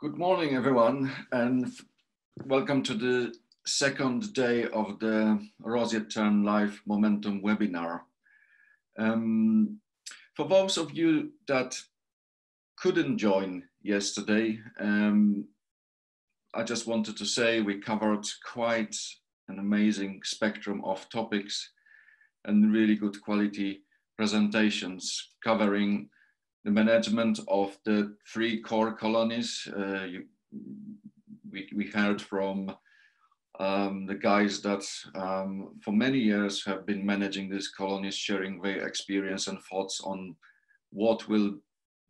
Good morning, everyone, and welcome to the second day of the Roseate Tern Live Momentum webinar. For those of you that couldn't join yesterday, I just wanted to say we covered quite an amazing spectrum of topics and really good quality presentations covering the management of the 3 core colonies. We heard from the guys that for many years have been managing these colonies, sharing their experience and thoughts on what will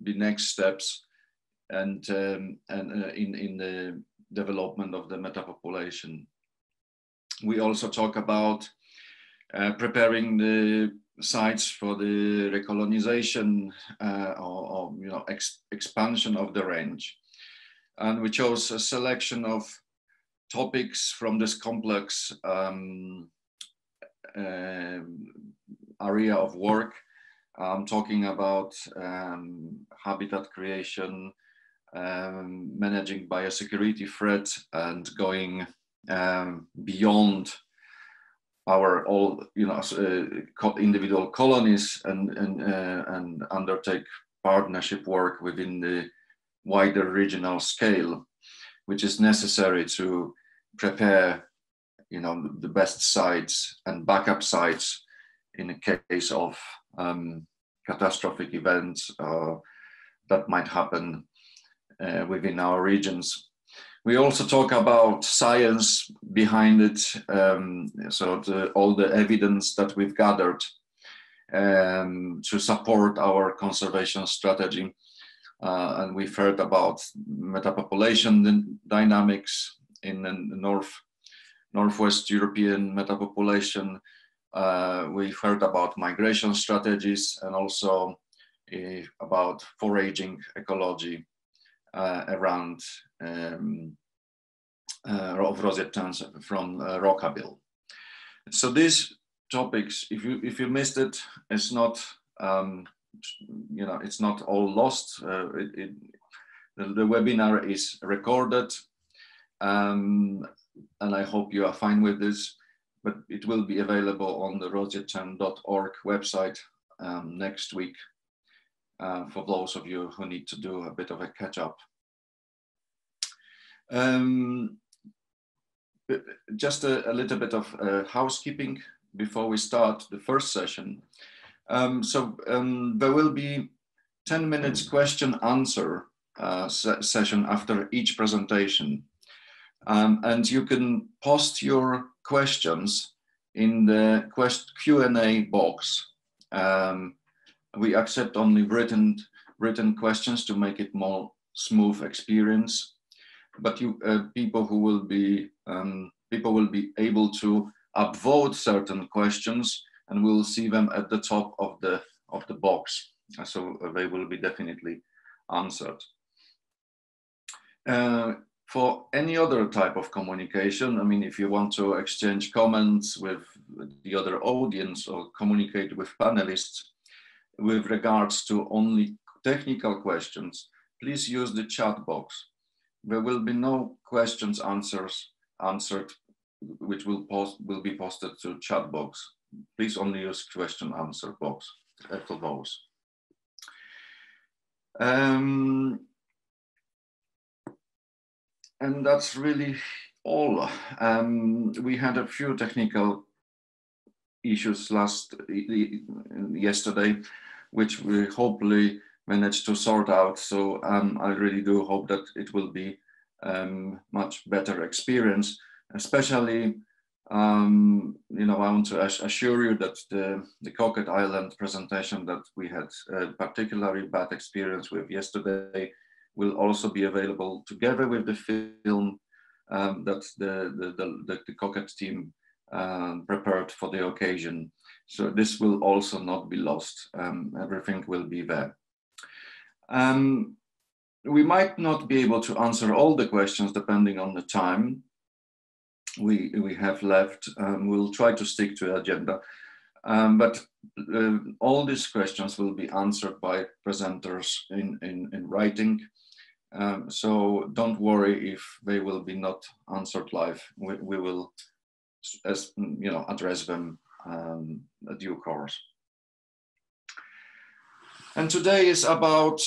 be next steps and in the development of the metapopulation. We also talk about preparing the sites for the recolonization or expansion of the range. And we chose a selection of topics from this complex area of work, talking about habitat creation, managing biosecurity threat, and going beyond our individual colonies and undertake partnership work within the wider regional scale, which is necessary to prepare, the best sites and backup sites in the case of catastrophic events that might happen within our regions. We also talk about science behind it, all the evidence that we've gathered to support our conservation strategy. And we've heard about metapopulation dynamics in the Northwest European metapopulation. We've heard about migration strategies and also about foraging ecology around of roseate terns from Rockabill. So these topics, if you missed it, it's not it's not all lost. The webinar is recorded, and I hope you are fine with this. But it will be available on the roseatetern.org website next week. For those of you who need to do a bit of a catch-up. Just a little bit of housekeeping before we start the first session. There will be 10 minutes question-answer session after each presentation. And you can post your questions in the Q&A box. We accept only written questions to make it more smooth experience. But people will be able to upvote certain questions, and we'll see them at the top of the box. So they will be definitely answered. For any other type of communication, if you want to exchange comments with the other audience or communicate with panelists, with regards to only technical questions, please use the chat box. There will be no questions answered, which will be posted to chat box. Please only use question answer box for those. And that's really all. We had a few technical issues yesterday, which we hopefully managed to sort out. So I really do hope that it will be much better experience. Especially, I want to assure you that the Coquette Island presentation that we had a particularly bad experience with yesterday will also be available together with the film that the Coquette team prepared for the occasion. So this will also not be lost. Everything will be there. We might not be able to answer all the questions depending on the time we have left. We'll try to stick to the agenda. But all these questions will be answered by presenters in writing. So don't worry if they will be not answered live. We will, as you know, address them at due course. And today is about,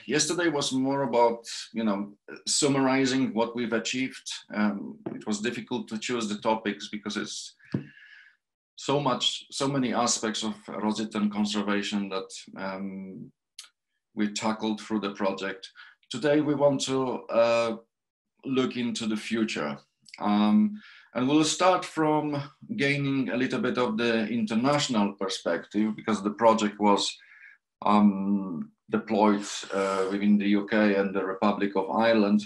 yesterday was more about, you know, summarizing what we've achieved. It was difficult to choose the topics because it's so many aspects of Roseate Tern conservation that we tackled through the project. Today we want to look into the future. And we'll start from gaining a little bit of the international perspective, because the project was deployed within the UK and the Republic of Ireland.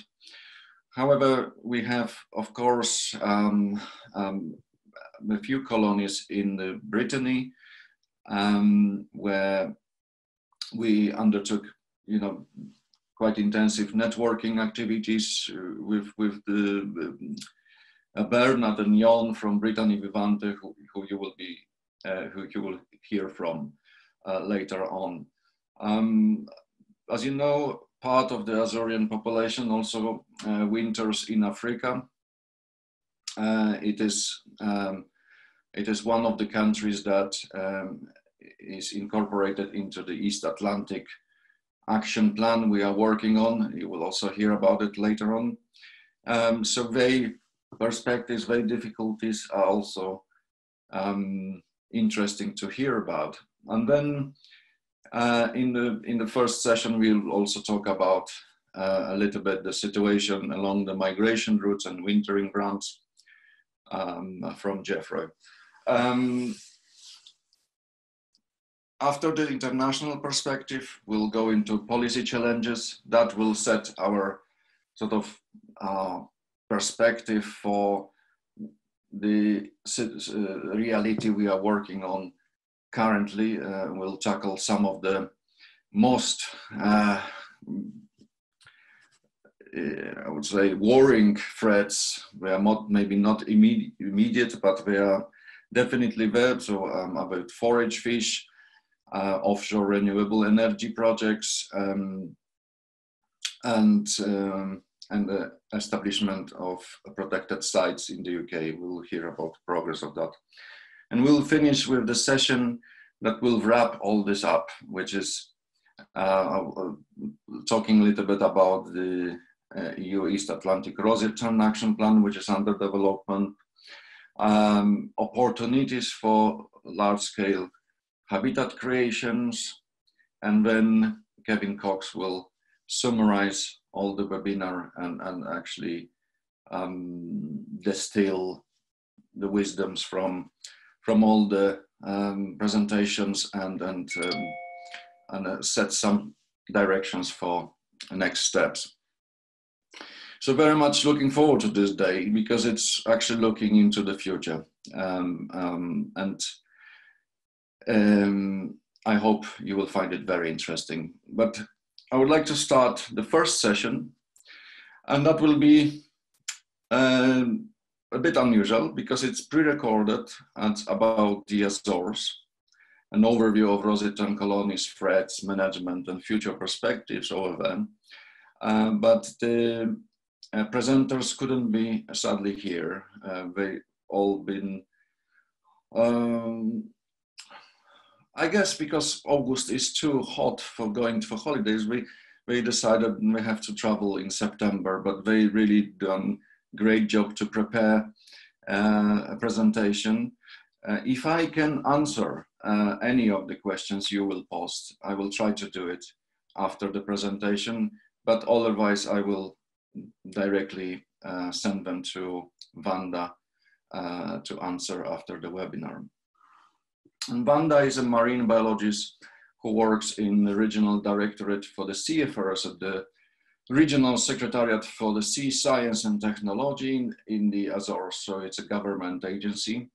However, we have, of course, a few colonies in Brittany, where we undertook, you know, quite intensive networking activities with Bernard and Jon from Brittany Vivante, who you will hear from later on. As you know, part of the Azorian population also winters in Africa. It is one of the countries that is incorporated into the East Atlantic Action Plan we are working on. You will also hear about it later on. So their perspectives, their difficulties are also interesting to hear about. And then in the first session, we'll also talk about a little bit the situation along the migration routes and wintering grounds from Jeffrey. After the international perspective, we'll go into policy challenges that will set our sort of perspective for the reality we are working on currently. We'll tackle some of the most, I would say, worrying threats. They are maybe not immediate, but they are definitely there. So about forage fish, offshore renewable energy projects, and the establishment of protected sites in the UK. We'll hear about the progress of that. And we'll finish with the session that will wrap all this up, which is talking a little bit about the EU East Atlantic Roseate Tern Action Plan, which is under development, opportunities for large-scale habitat creations, and then Kevin Cox will summarize all the webinar and actually distill the wisdoms from all the presentations and set some directions for next steps. So very much looking forward to this day, because it's actually looking into the future. I hope you will find it very interesting. But I would like to start the first session, and that will be a bit unusual because it's pre-recorded and about the Azores, an overview of Roseate Tern colonies, threats, management, and future perspectives over them. But the presenters couldn't be sadly here. They all been, I guess because August is too hot for going for holidays, they decided we have to travel in September, but they really done great job to prepare a presentation. If I can answer any of the questions you will post, I will try to do it after the presentation, but otherwise I will directly send them to Wanda to answer after the webinar. And Wanda is a marine biologist who works in the Regional Directorate for the Sea Affairs at the Regional Secretariat for the Sea Science and Technology in the Azores, so it's a government agency.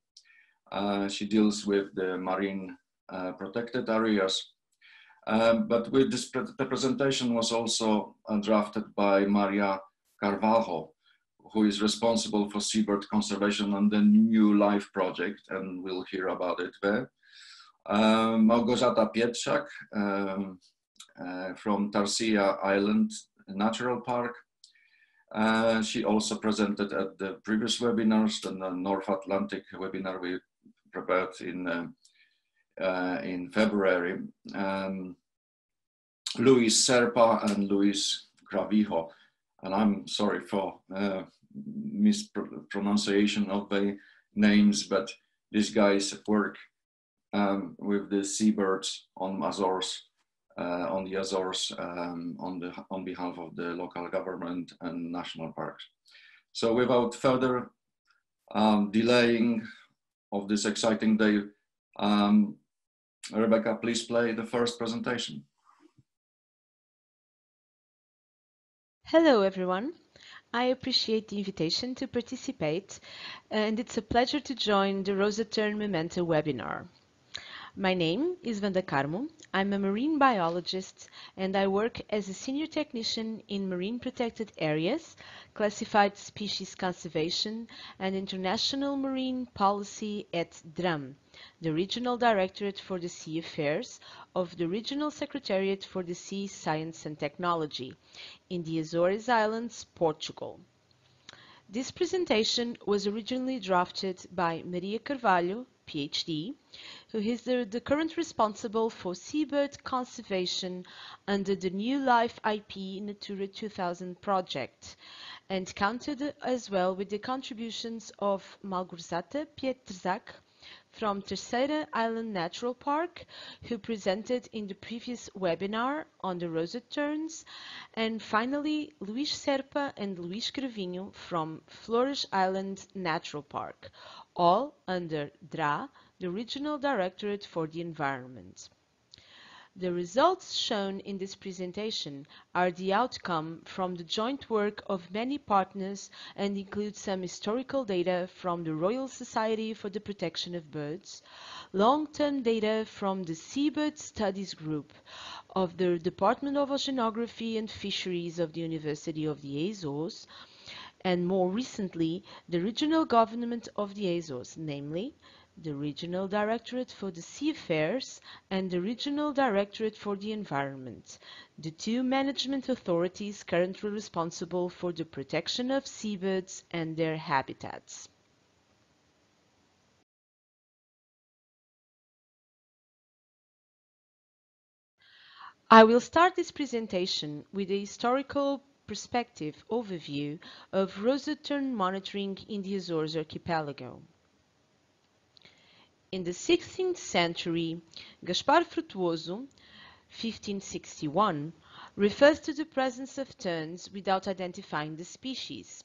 She deals with the marine protected areas. But with this, the presentation was also drafted by Maria Carvalho, who is responsible for seabird conservation on the New Life project, and we'll hear about it there. Małgorzata Pietrzak from Tarsia Island Natural Park. She also presented at the previous webinars, the North Atlantic webinar we prepared in February. Luis Serpa and Luis Gravijo, and I'm sorry for mispronunciation of the names, but these guys work with the seabirds on Azores, on the Azores, on behalf of the local government and national parks. So without further delaying of this exciting day, Rebecca, please play the first presentation. Hello, everyone. I appreciate the invitation to participate, and it's a pleasure to join the Roseate Tern Memento webinar. My name is Vanda Carmo. I'm a marine biologist, and I work as a senior technician in marine protected areas, classified species conservation, and international marine policy at DRAM, the Regional Directorate for the Sea Affairs of the Regional Secretariat for the Sea Science and Technology in the Azores Islands, Portugal. This presentation was originally drafted by Maria Carvalho, PhD, who is the current responsible for seabird conservation under the New Life IP Natura 2000 project, and counted as well with the contributions of Malgorzata Pietrzak from Terceira Island Natural Park, who presented in the previous webinar on the Roseate Terns, and finally Luís Serpa and Luís Cravinho from Flores Island Natural Park, all under DRA, the Regional Directorate for the Environment. The results shown in this presentation are the outcome from the joint work of many partners and include some historical data from the Royal Society for the Protection of Birds, long-term data from the Seabird Studies Group of the Department of Oceanography and Fisheries of the University of the Azores, and more recently, the regional government of the Azores, namely, the Regional Directorate for the Sea Affairs and the Regional Directorate for the Environment, the two management authorities currently responsible for the protection of seabirds and their habitats. I will start this presentation with a historical perspective overview of Roseate Tern monitoring in the Azores archipelago. In the 16th century, Gaspar Frutuoso, 1561, refers to the presence of terns without identifying the species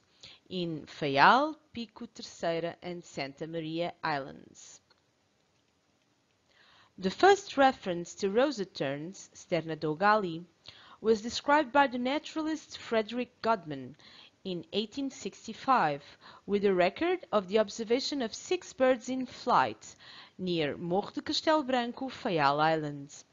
in Faial, Pico Terceira, and Santa Maria Islands. The first reference to roseate terns, Sterna dogali, was described by the naturalist Frederick Godman in 1865 with a record of the observation of 6 birds in flight near Morro de Castelo Branco, Faial Islands.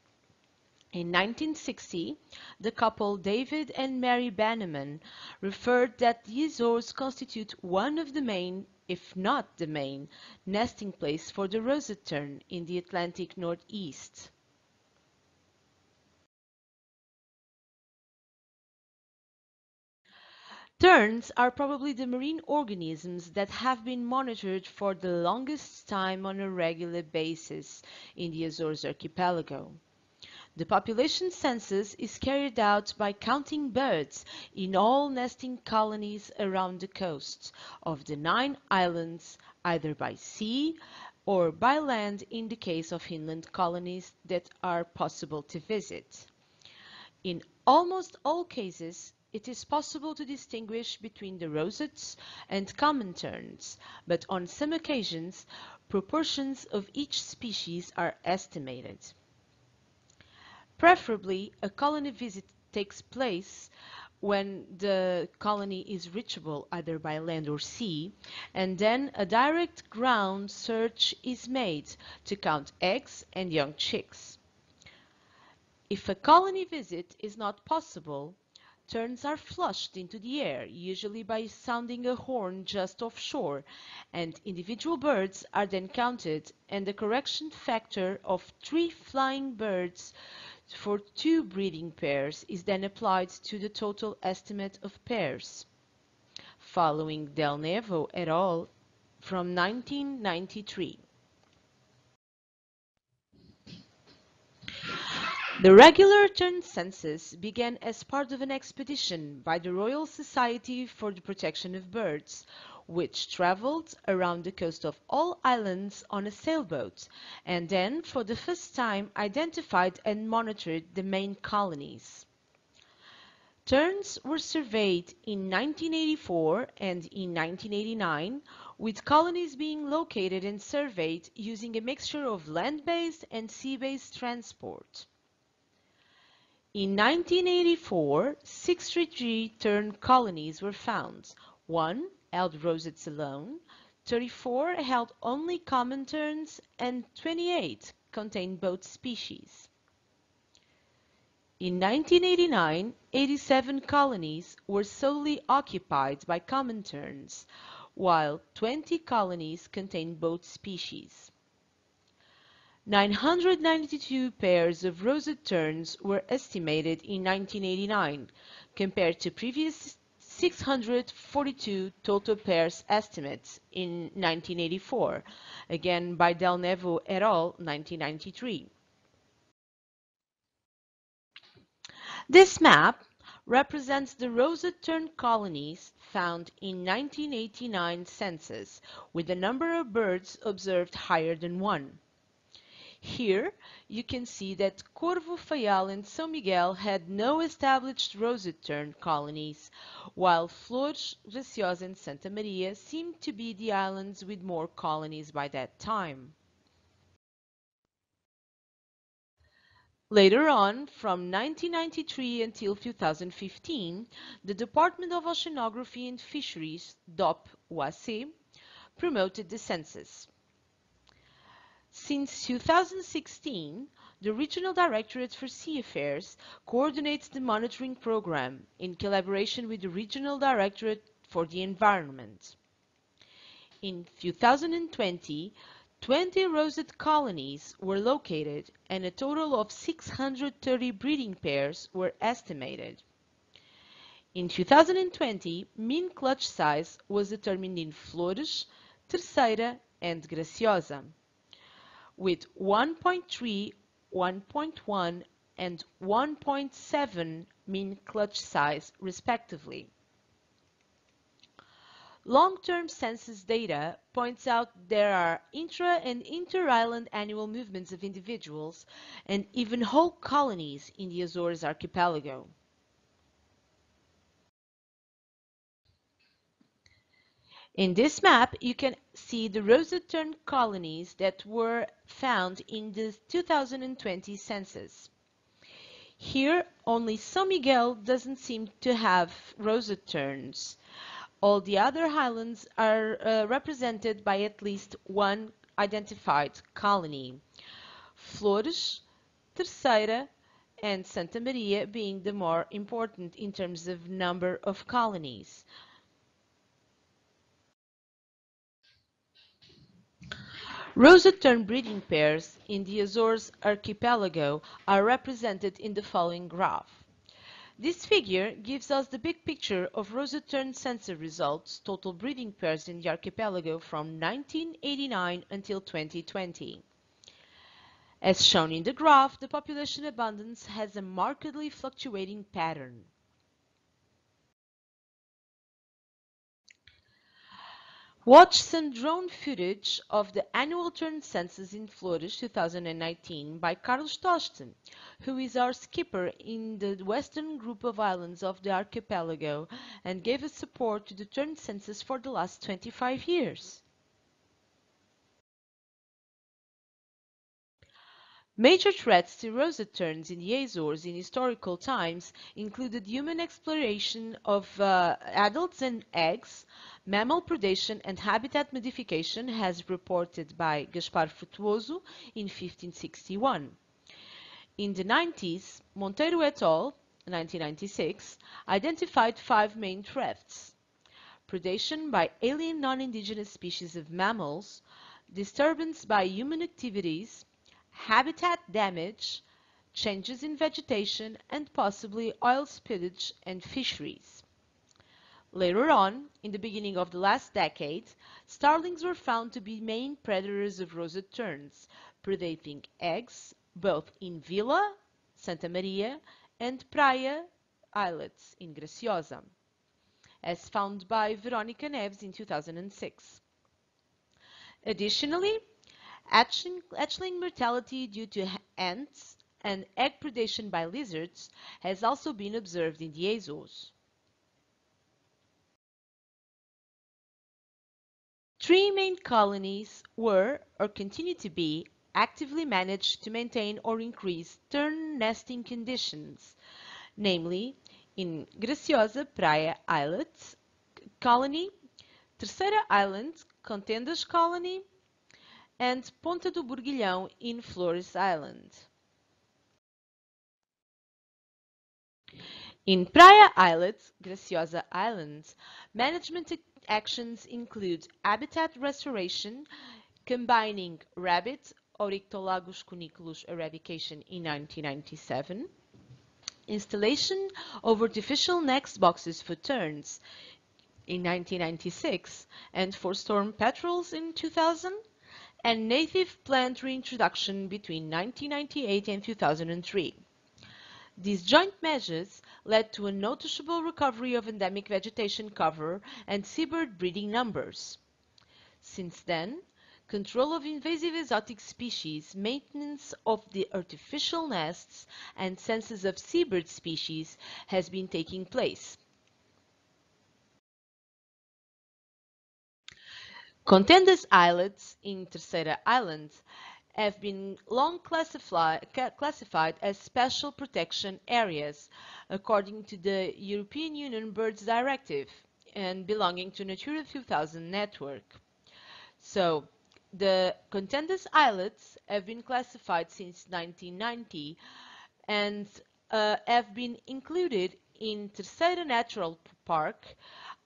In 1960, the couple David and Mary Bannerman referred that the Azores constitute one of the main, if not the main, nesting place for the roseate tern in the Atlantic Northeast. Terns are probably the marine organisms that have been monitored for the longest time on a regular basis in the Azores archipelago. The population census is carried out by counting birds in all nesting colonies around the coasts of the 9 islands, either by sea or by land in the case of inland colonies that are possible to visit. In almost all cases, it is possible to distinguish between the roseates and common terns, but on some occasions, proportions of each species are estimated. Preferably, a colony visit takes place when the colony is reachable either by land or sea, and then a direct ground search is made to count eggs and young chicks. If a colony visit is not possible, terns are flushed into the air, usually by sounding a horn just offshore, and individual birds are then counted and the correction factor of 3 flying birds for 2 breeding pairs is then applied to the total estimate of pairs, following Del Nevo et al. From 1993. The regular tern census began as part of an expedition by the Royal Society for the Protection of Birds, which traveled around the coast of all islands on a sailboat, and then for the first time identified and monitored the main colonies. Terns were surveyed in 1984 and in 1989, with colonies being located and surveyed using a mixture of land-based and sea-based transport. In 1984, 63 tern colonies were found. 1 held roseates alone, 34 held only common terns, and 28 contained both species. In 1989, 87 colonies were solely occupied by common terns, while 20 colonies contained both species. 992 pairs of roseate terns were estimated in 1989, compared to previous 642 total pairs estimates in 1984, again by Del Nevo et al. 1993. This map represents the roseate tern colonies found in 1989 census, with the number of birds observed higher than 1. Here, you can see that Corvo Fayal and São Miguel had no established roseate tern colonies, while Flores, Graciosa and Santa Maria seemed to be the islands with more colonies by that time. Later on, from 1993 until 2015, the Department of Oceanography and Fisheries, DOP-UAC, promoted the census. Since 2016, the Regional Directorate for Sea Affairs coordinates the monitoring program in collaboration with the Regional Directorate for the Environment. In 2020, 20 roseate colonies were located and a total of 630 breeding pairs were estimated. In 2020, mean clutch size was determined in Flores, Terceira and Graciosa, with 1.3, 1.1 and 1.7 mean clutch size respectively. Long-term census data points out there are intra- and inter-island annual movements of individuals and even whole colonies in the Azores archipelago. In this map, you can see the roseate tern colonies that were found in the 2020 census. Here, only São Miguel doesn't seem to have roseate terns. All the other islands are represented by at least one identified colony. Flores, Terceira, and Santa Maria being the more important in terms of number of colonies. Roseate tern breeding pairs in the Azores archipelago are represented in the following graph. This figure gives us the big picture of roseate tern census results, total breeding pairs in the archipelago from 1989 until 2020. As shown in the graph, the population abundance has a markedly fluctuating pattern. Watch some drone footage of the annual tern census in Flores 2019 by Carlos Toste, who is our skipper in the western group of islands of the archipelago and gave us support to the tern census for the last 25 years. Major threats to roseate terns in the Azores in historical times included human exploration of adults and eggs, mammal predation and habitat modification as reported by Gaspar Frutuoso in 1561. In the 90s, Monteiro et al. 1996 identified 5 main threats: predation by alien non-indigenous species of mammals, disturbance by human activities, habitat damage, changes in vegetation, and possibly oil spillage and fisheries. Later on, in the beginning of the last decade, starlings were found to be main predators of roseate terns, predating eggs both in Vila, Santa Maria, and Praia islets in Graciosa, as found by Veronica Neves in 2006. Additionally, hatchling mortality due to ants and egg predation by lizards has also been observed in the Azores. Three main colonies were, or continue to be, actively managed to maintain or increase tern nesting conditions, namely in Graciosa Praia Islet Colony, Terceira Island, Contendas Colony, and Ponta do Burguilhão in Flores Island. In Praia Islet, Graciosa Island, management actions include habitat restoration, combining rabbit Oryctolagus cuniculus eradication in 1997, installation of artificial nest boxes for terns in 1996 and for storm petrels in 2000, and native plant reintroduction between 1998 and 2003. These joint measures led to a noticeable recovery of endemic vegetation cover and seabird breeding numbers. Since then, control of invasive exotic species, maintenance of the artificial nests, and census of seabird species has been taking place. Contendas islets in Terceira Island have been long classified as special protection areas according to the European Union Birds Directive and belonging to Natura 2000 network. So, the Contendas islets have been classified since 1990 and have been included in Terceira Natural Park,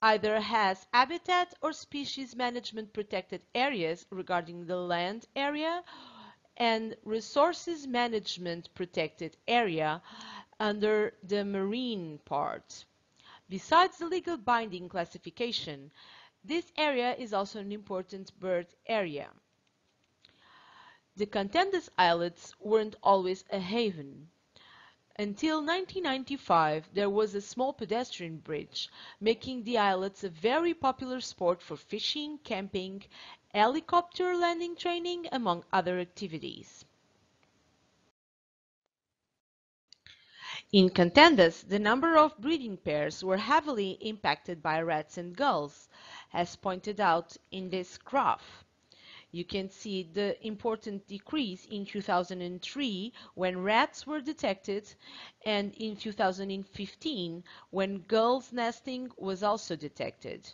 either as habitat or species management protected areas regarding the land area and resources management protected area under the marine part. Besides the legal binding classification, this area is also an important bird area. The Contendas Islets weren't always a haven. Until 1995, there was a small pedestrian bridge, making the islets a very popular sport for fishing, camping, helicopter landing training, among other activities. In Contendas, the number of breeding pairs were heavily impacted by rats and gulls, as pointed out in this graph. You can see the important decrease in 2003 when rats were detected and in 2015 when gulls nesting was also detected.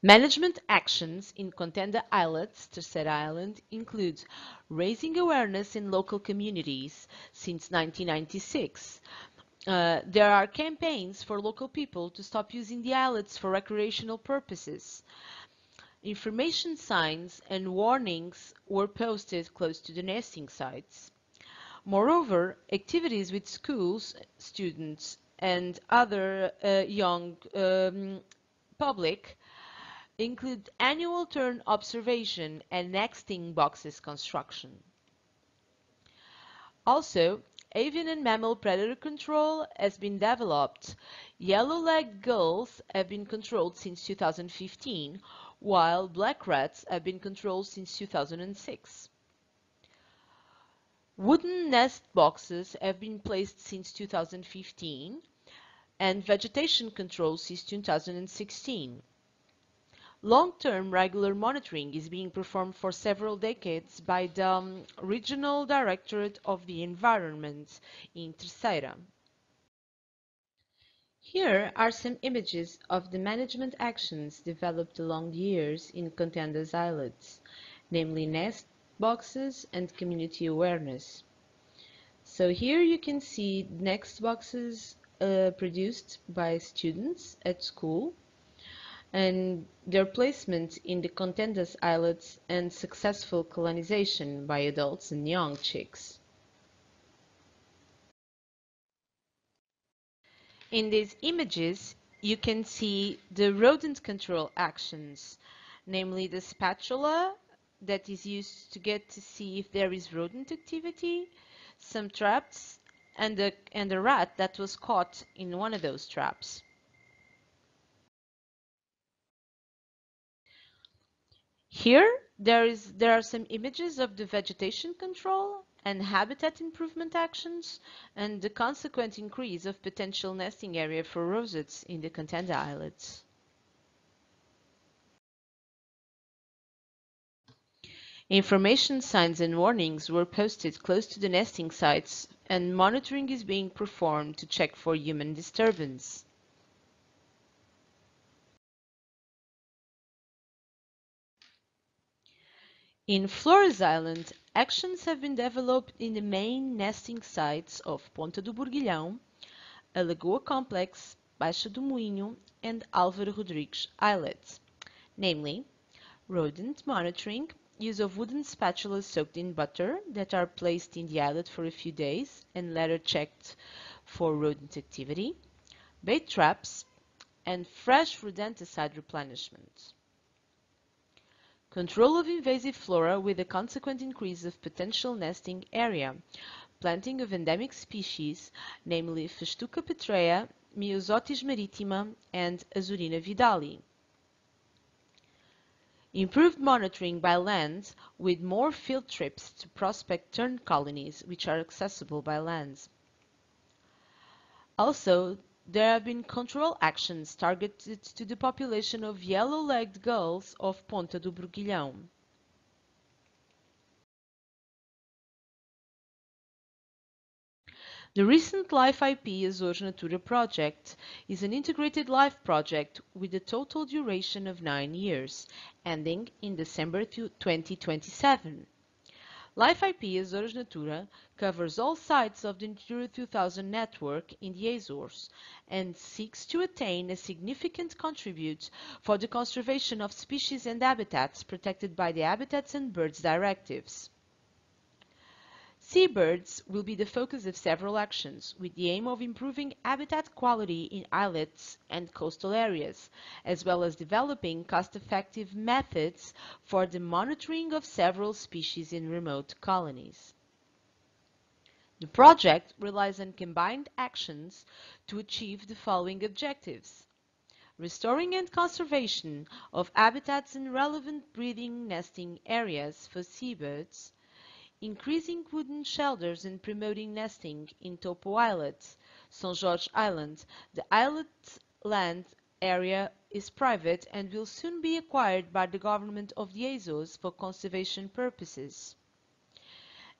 Management actions in Contenda Islets, Terceira Island, include raising awareness in local communities since 1996. There are campaigns for local people to stop using the islets for recreational purposes. Information signs and warnings were posted close to the nesting sites. Moreover, activities with schools, students, and other young public include annual tern observation and nesting boxes construction. Also, avian and mammal predator control has been developed. Yellow-legged gulls have been controlled since 2015, while black rats have been controlled since 2006. Wooden nest boxes have been placed since 2015, and vegetation control since 2016. Long-term regular monitoring is being performed for several decades by the Regional Directorate of the Environment in Terceira. Here are some images of the management actions developed along the years in Contendas Islets, namely nest boxes and community awareness. So here you can see nest boxes produced by students at school. and their placement in the contenders islets and successful colonization by adults and young chicks. In these images, you can see the rodent control actions, namely the spatula that is used to get to see if there is rodent activity, some traps, and a rat that was caught in one of those traps. Here, there are some images of the vegetation control and habitat improvement actions and the consequent increase of potential nesting area for roseates in the contender islets. Information signs and warnings were posted close to the nesting sites, and monitoring is being performed to check for human disturbance. In Flores Island, actions have been developed in the main nesting sites of Ponta do Burguilhão, a Lagoa Complex, Baixa do Moinho, and Álvaro Rodrigues Islets, namely rodent monitoring, use of wooden spatulas soaked in butter that are placed in the islet for a few days and later checked for rodent activity, bait traps, and fresh rodenticide replenishment. Control of invasive flora with a consequent increase of potential nesting area, planting of endemic species, namely Festuca petrea, Myosotis maritima, and Azurina vidali. Improved monitoring by land with more field trips to prospect tern colonies which are accessible by land. Also, there have been control actions targeted to the population of yellow-legged gulls of Ponta do Burguilhão. The recent Life IP Azores Natura project is an integrated life project with a total duration of 9 years, ending in December 2027. Life IP Azores Natura covers all sites of the Natura 2000 network in the Azores and seeks to attain a significant contribute for the conservation of species and habitats protected by the Habitats and Birds Directives. Seabirds will be the focus of several actions, with the aim of improving habitat quality in islets and coastal areas, as well as developing cost-effective methods for the monitoring of several species in remote colonies. The project relies on combined actions to achieve the following objectives: restoring and conservation of habitats and relevant breeding nesting areas for seabirds, increasing wooden shelters and promoting nesting in Topo Islet, São Jorge Island. The islet land area is private and will soon be acquired by the government of the Azores for conservation purposes.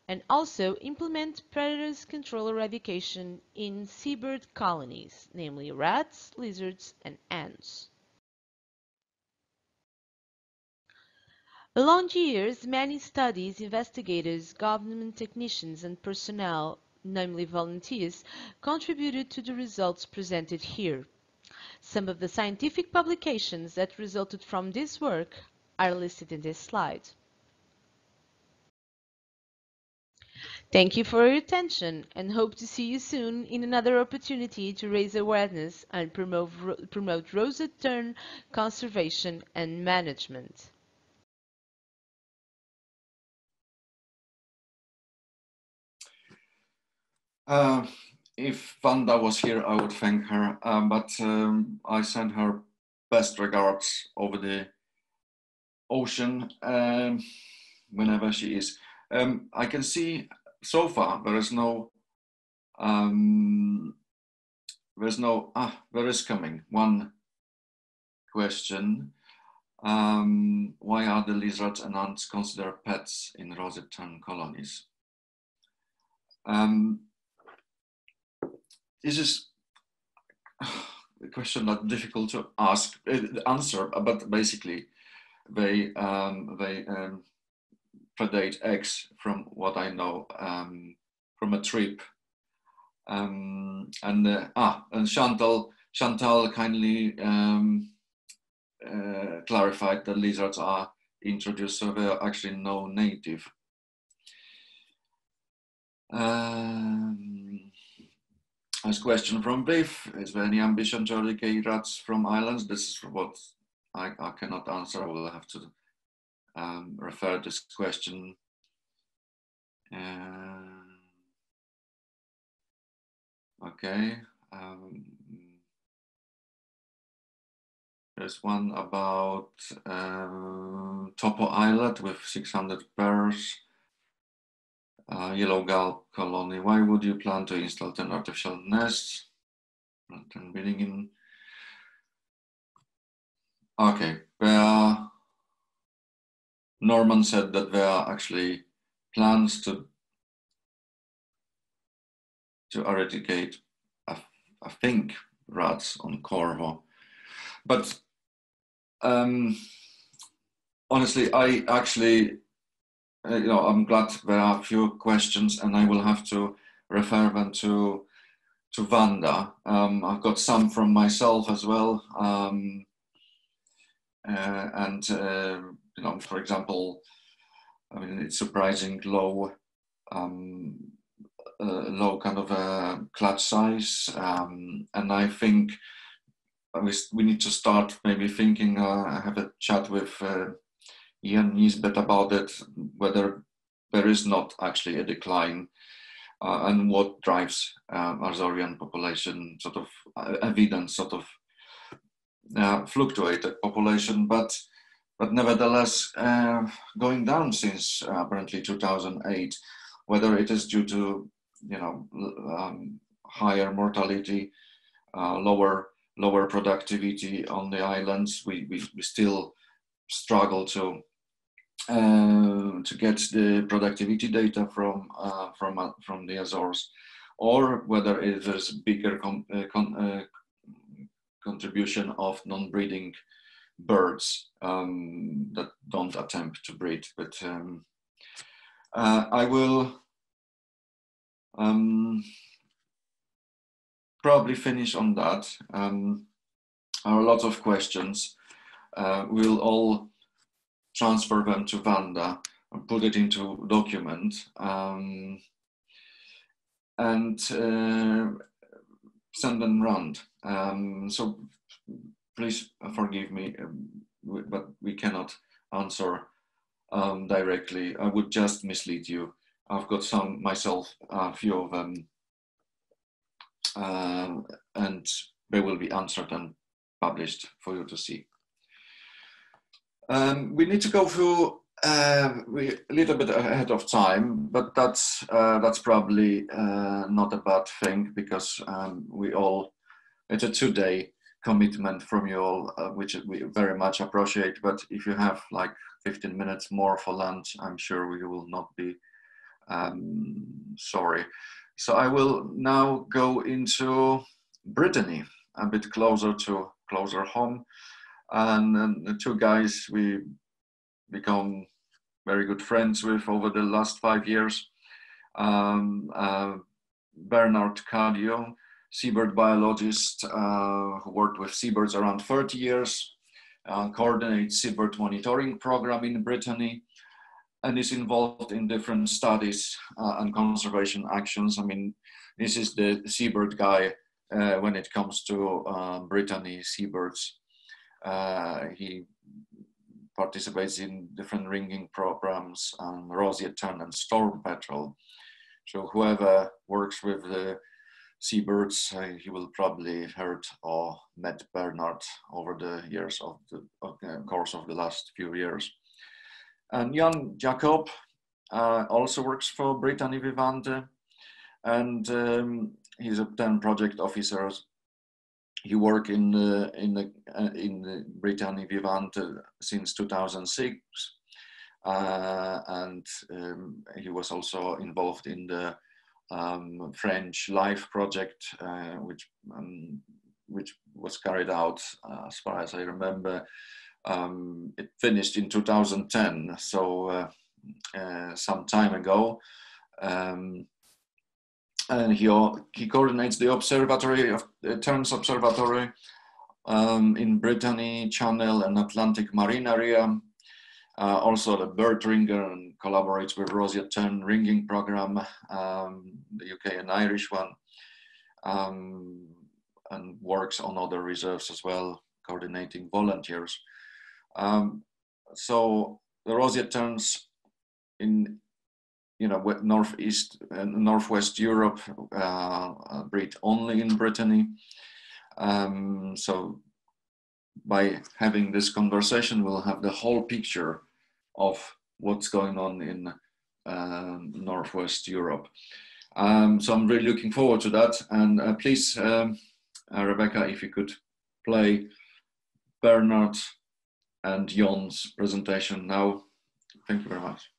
And also implement predators control eradication in seabird colonies, namely rats, lizards, and ants. Along the years, many studies, investigators, government technicians, and personnel, namely volunteers, contributed to the results presented here. Some of the scientific publications that resulted from this work are listed in this slide. Thank you for your attention and hope to see you soon in another opportunity to raise awareness and promote Roseate Tern conservation and management. If Vanda was here, I would thank her, but I send her best regards over the ocean whenever she is. I can see so far there is there is coming one question. Why are the lizards and ants considered pets in roseate tern colonies? This is a question that's difficult to answer, but basically they predate eggs, from what I know, from a trip. And Chantal kindly clarified that lizards are introduced, so there are actually no native. As question from Biff, is there any ambition to eradicate rats from islands? This is what I cannot answer. I will have to refer this question. Okay. There's one about Topo Islet with 600 pairs. Yellow gull colony. Why would you plan to install 10 artificial nests? 10 breeding in. Okay, Norman said that there are actually plans to eradicate, I think, rats on Corvo. But honestly, I actually, I'm glad there are a few questions, and I will have to refer them to Wanda. I've got some from myself as well, for example, I mean, it's surprising low kind of clutch size, and I think we need to start maybe thinking, have a chat with Ian Nisbet about it, whether there is not actually a decline, and what drives Azorian population, sort of evidence, sort of fluctuated population, but nevertheless going down since apparently 2008, whether it is due to higher mortality, lower productivity on the islands. We still struggle to get the productivity data from the Azores, or whether there's bigger contribution of non-breeding birds that don't attempt to breed. But I will probably finish on that. There are lots of questions. We'll all transfer them to Wanda and put it into document, and send them round. So please forgive me, but we cannot answer directly. I would just mislead you. I've got some myself, a few of them, and they will be answered and published for you to see. We need to go through a little bit ahead of time, but that's probably not a bad thing, because it's a 2-day commitment from you all, which we very much appreciate. But if you have like 15 minutes more for lunch, I'm sure we will not be sorry. So I will now go into Brittany, a bit closer home, and the two guys we become very good friends with over the last 5 years. Bernard Cadio, seabird biologist who worked with seabirds around 30 years, coordinates seabird monitoring program in Brittany, and is involved in different studies and conservation actions. I mean, this is the seabird guy when it comes to Brittany seabirds. He participates in different ringing programs, Roseate Tern and storm petrel. So whoever works with the seabirds, he will probably heard or met Bernard over the years of the course of the last few years. And Jan Jacob also works for Brittany Vivante, and he's a Tern project officer. He worked in Brittany Vivante since 2006, and he was also involved in the French Life project, which was carried out, as far as I remember. It finished in 2010, so some time ago. And he coordinates the observatory of the Terns Observatory in Brittany, Channel and Atlantic Marine area. Also the bird ringer and collaborates with Roseate Tern ringing program, the UK and Irish one, and works on other reserves as well, coordinating volunteers. So the Roseate Terns in northeast and northwest Europe breed only in Brittany. So by having this conversation, we'll have the whole picture of what's going on in northwest Europe. So I'm really looking forward to that. And please, Rebecca, if you could play Bernard and Jon's presentation now. Thank you very much.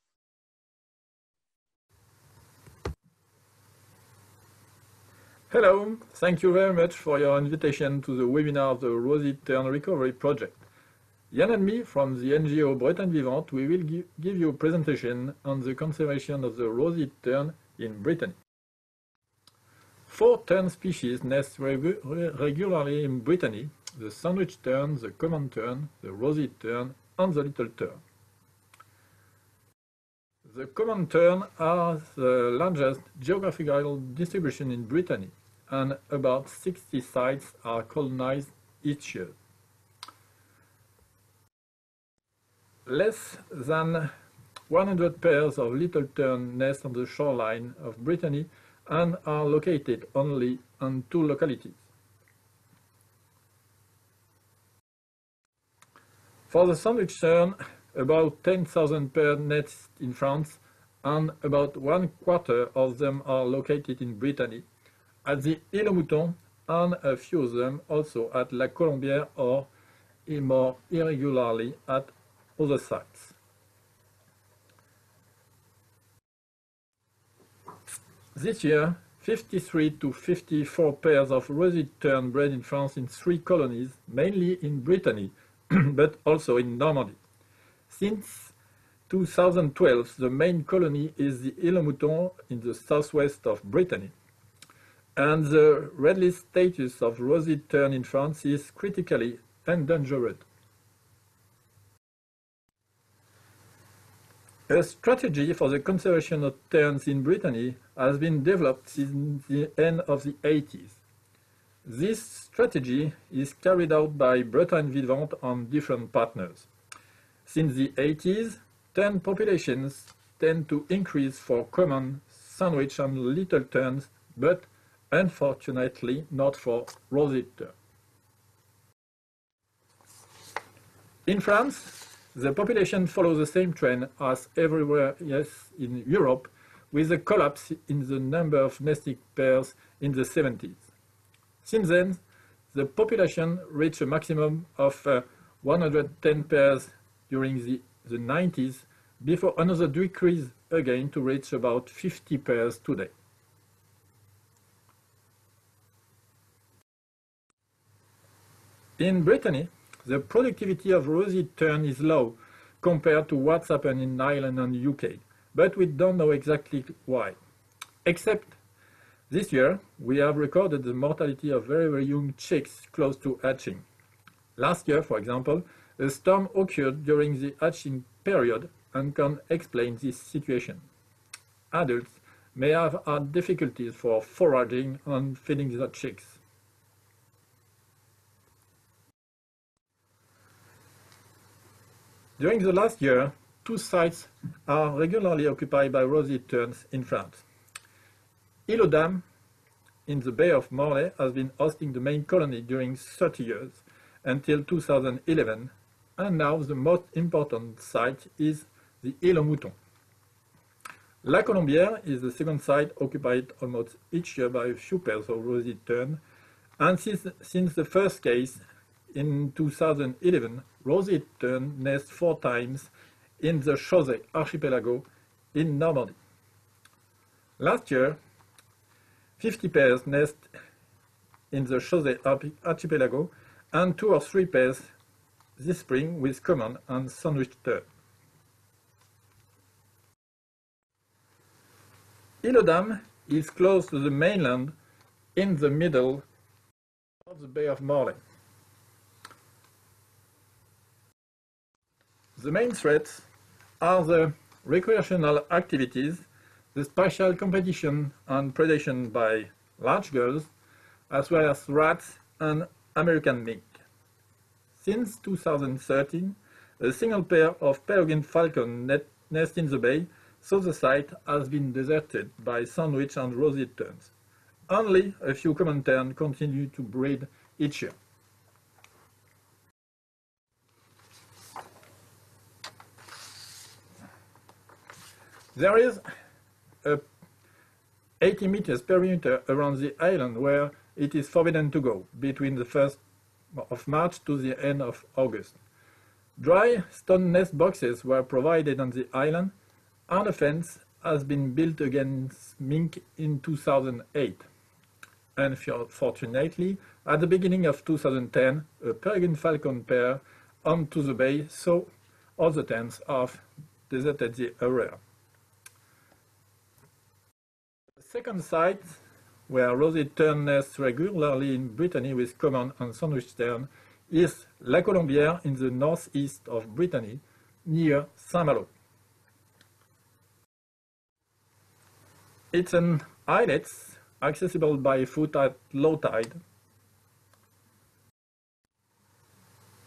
Hello, thank you very much for your invitation to the webinar of the Roseate Tern Recovery Project. Yann and me from the NGO Bretagne Vivante, we will give you a presentation on the conservation of the Roseate Tern in Brittany. 4 tern species nest regularly in Brittany: the sandwich tern, the common tern, the roseate tern, and the little tern. The common tern has the largest geographical distribution in Brittany, and about 60 sites are colonized each year. Less than 100 pairs of little tern nest on the shoreline of Brittany and are located only on 2 localities. For the sandwich tern, about 10,000 pairs nest in France, and about 1/4 of them are located in Brittany, at the Île aux Moutons, and a few of them also at La Colombière or more irregularly at other sites. This year, 53 to 54 pairs of roseate tern bred in France in 3 colonies, mainly in Brittany, but also in Normandy. Since 2012, the main colony is the Île aux Moutons in the southwest of Brittany, and the red list status of roseate tern in France is critically endangered. A strategy for the conservation of terns in Brittany has been developed since the end of the 80s. This strategy is carried out by Bretagne Vivante and different partners. Since the 80s, tern populations tend to increase for common, sandwich and little terns, but unfortunately not for roseate tern. In France, the population follows the same trend as everywhere else in Europe, with a collapse in the number of nesting pairs in the 70s. Since then, the population reached a maximum of 110 pairs during the 90s, before another decrease again to reach about 50 pairs today. In Brittany, the productivity of roseate tern is low compared to what's happened in Ireland and the UK, but we don't know exactly why. Except this year, we have recorded the mortality of very, very young chicks close to hatching. Last year, for example, a storm occurred during the hatching period and can explain this situation. Adults may have had difficulties for foraging and feeding the chicks. During the last year, 2 sites are regularly occupied by roseate terns in France. Île aux Dames, in the Bay of Morlaix, has been hosting the main colony during 30 years, until 2011, and now the most important site is the Île aux Moutons. La Colombière is the second site, occupied almost each year by a few pairs of roseate tern, and since the first case in 2011, roseate tern nest 4 times in the Roseate archipelago in Normandy. Last year, 50 pairs nest in the Roseate archipelago, and 2 or 3 pairs this spring with common and sandwich tern. Île aux Dames is close to the mainland in the middle of the Bay of Morlaix. The main threats are the recreational activities, the spatial competition and predation by large gulls, as well as rats and American mink. Since 2013, a single pair of peregrine falcon nest in the bay, so the site has been deserted by sandwich and roseate terns. Only a few common terns continue to breed each year. There is a 80 meters perimeter around the island where it is forbidden to go, between the 1st of March to the end of August. Dry stone nest boxes were provided on the island, and a fence has been built against mink in 2008. Unfortunately, at the beginning of 2010, a peregrine falcon pair onto the bay, so all the terns have deserted the area. The second site where roseate tern nests regularly in Brittany with common and sandwich tern is La Colombière in the northeast of Brittany, near Saint-Malo. It's an islet accessible by foot at low tide.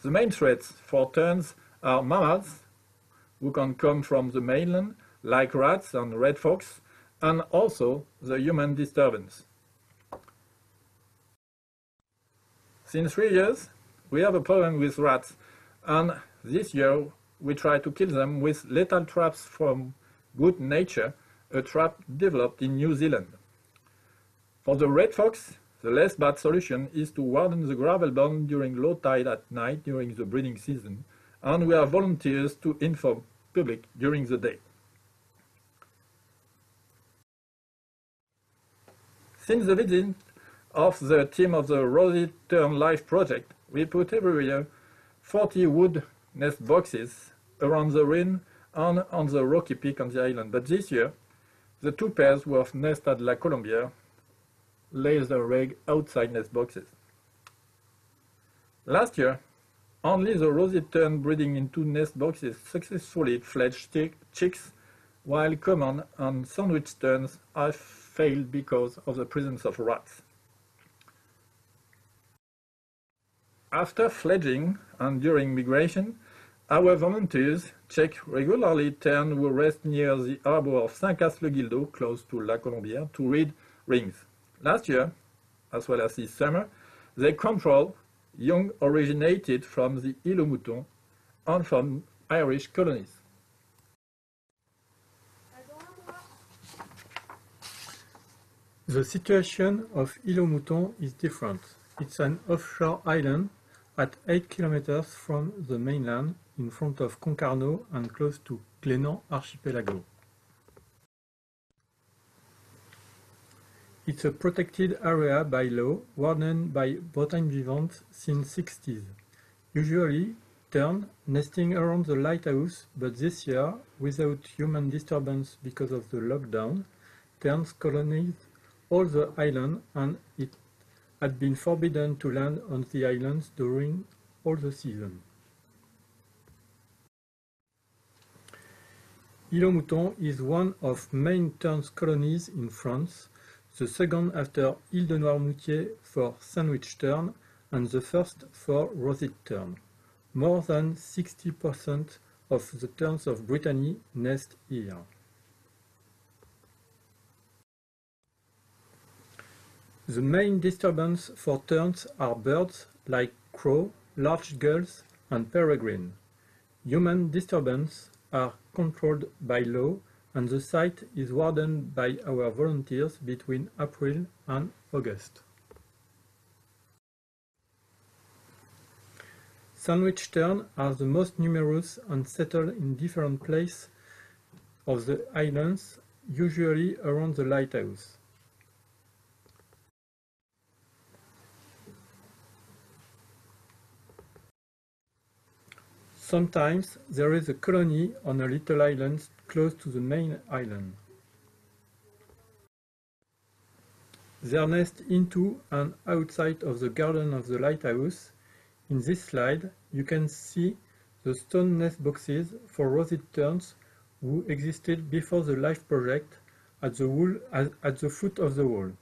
The main threats for terns are mammals, who can come from the mainland, like rats and red fox, and also the human disturbance. Since 3 years, we have a problem with rats, and this year we try to kill them with lethal traps from Good Nature, a trap developed in New Zealand. For the red fox, the less bad solution is to warden the gravel bond during low tide at night during the breeding season, and we have volunteers to inform public during the day. Since the visit of the team of the Roseate Tern Life project, we put every year 40 wood nest boxes around the Rhine and on the rocky peak on the island. But this year, the two pairs were nested at La Colombière lays their egg outside nest boxes. Last year, only the roseate tern breeding in two nest boxes successfully fledged chicks, while common and sandwich terns have failed because of the presence of rats. After fledging and during migration, our volunteers check regularly terns who rest near the harbor of Saint-Cast-le-Guildo, close to La Colombière, to read rings. Last year, as well as this summer, they control young originated from the Île aux Moutons and from Irish colonies. The situation of Île aux Moutons is different. It's an offshore island at 8 kilometers from the mainland, in front of Concarneau and close to Glénan Archipelago. It's a protected area by law, wardened by Bretagne Vivante since 60s. Usually, tern nesting around the lighthouse, but this year, without human disturbance because of the lockdown, terns colonized all the island, and it had been forbidden to land on the islands during all the season. Île aux Moutons is one of main terns colonies in France, the second after Île de Noirmoutier for sandwich tern and the first for roseate tern. More than 60% of the terns of Brittany nest here. The main disturbance for terns are birds like crow, large gulls and peregrine. Human disturbance are controlled by law, and the site is wardened by our volunteers between April and August. Sandwich tern are the most numerous and settle in different places of the islands, usually around the lighthouse. Sometimes there is a colony on a little island close to the main island. They nest into and outside of the garden of the lighthouse. In this slide, you can see the stone nest boxes for roseate terns who existed before the LIFE project at the foot of the wall.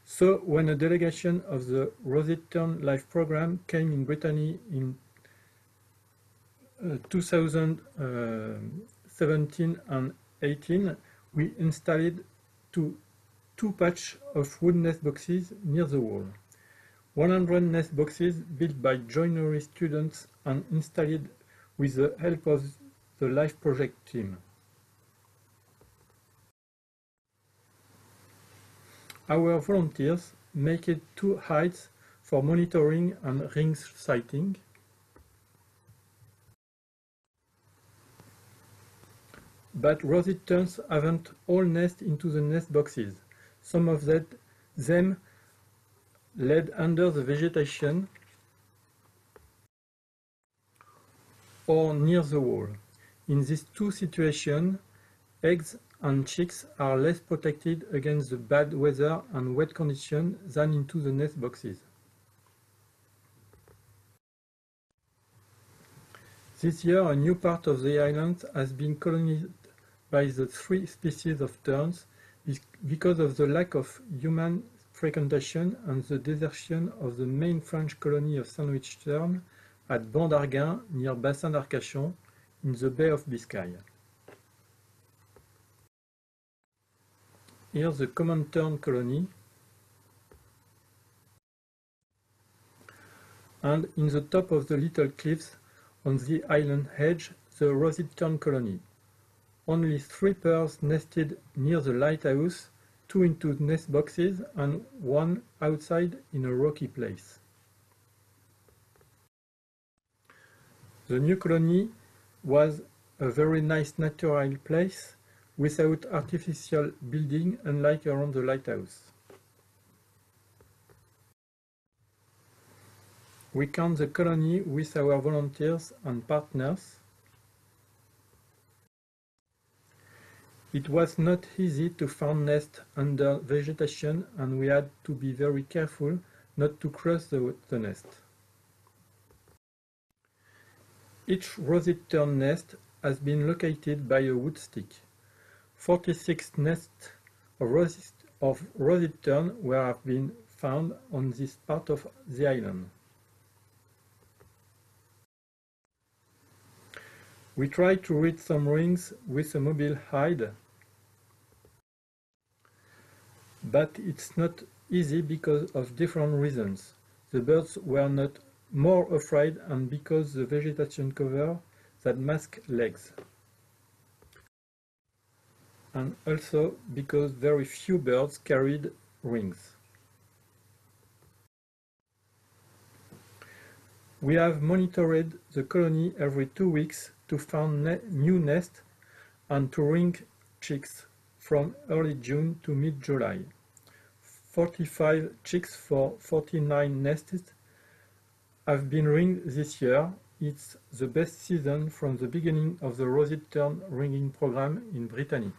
So when a delegation of the Roseate Tern LIFE program came in Brittany in 2017 and 18, we installed two patches of wood nest boxes near the wall. 100 nest boxes built by joinery students and installed with the help of the LIFE project team. Our volunteers make it 2 heights for monitoring and ring sighting. But roseate terns haven't all nest into the nest boxes. Some of them laid under the vegetation or near the wall. In these two situations, eggs and chicks are less protected against the bad weather and wet conditions than into the nest boxes. This year, a new part of the island has been colonized by the 3 species of terns because of the lack of human frequentation and the desertion of the main French colony of sandwich tern at Banc d'Arguin near Bassin d'Arcachon in the Bay of Biscay. Here's the common tern colony, and in the top of the little cliffs on the island edge, the roseate tern colony. Only 3 pairs nested near the lighthouse, 2 into nest boxes and 1 outside in a rocky place. The new colony was a very nice natural place without artificial building, unlike around the lighthouse. We count the colony with our volunteers and partners. It was not easy to find nests under vegetation, and we had to be very careful not to cross the nest. Each roseate tern nest has been located by a wood stick. 46 nests of roseate tern have been found on this part of the island. We tried to reach some rings with a mobile hide, but it's not easy because of different reasons. The birds were not more afraid, and because the vegetation cover that mask legs. And also because very few birds carried rings. We have monitored the colony every 2 weeks to find new nests and to ring chicks from early June to mid-July. 45 chicks for 49 nests have been ringed this year. It's the best season from the beginning of the Roseate Tern ringing program in Brittany.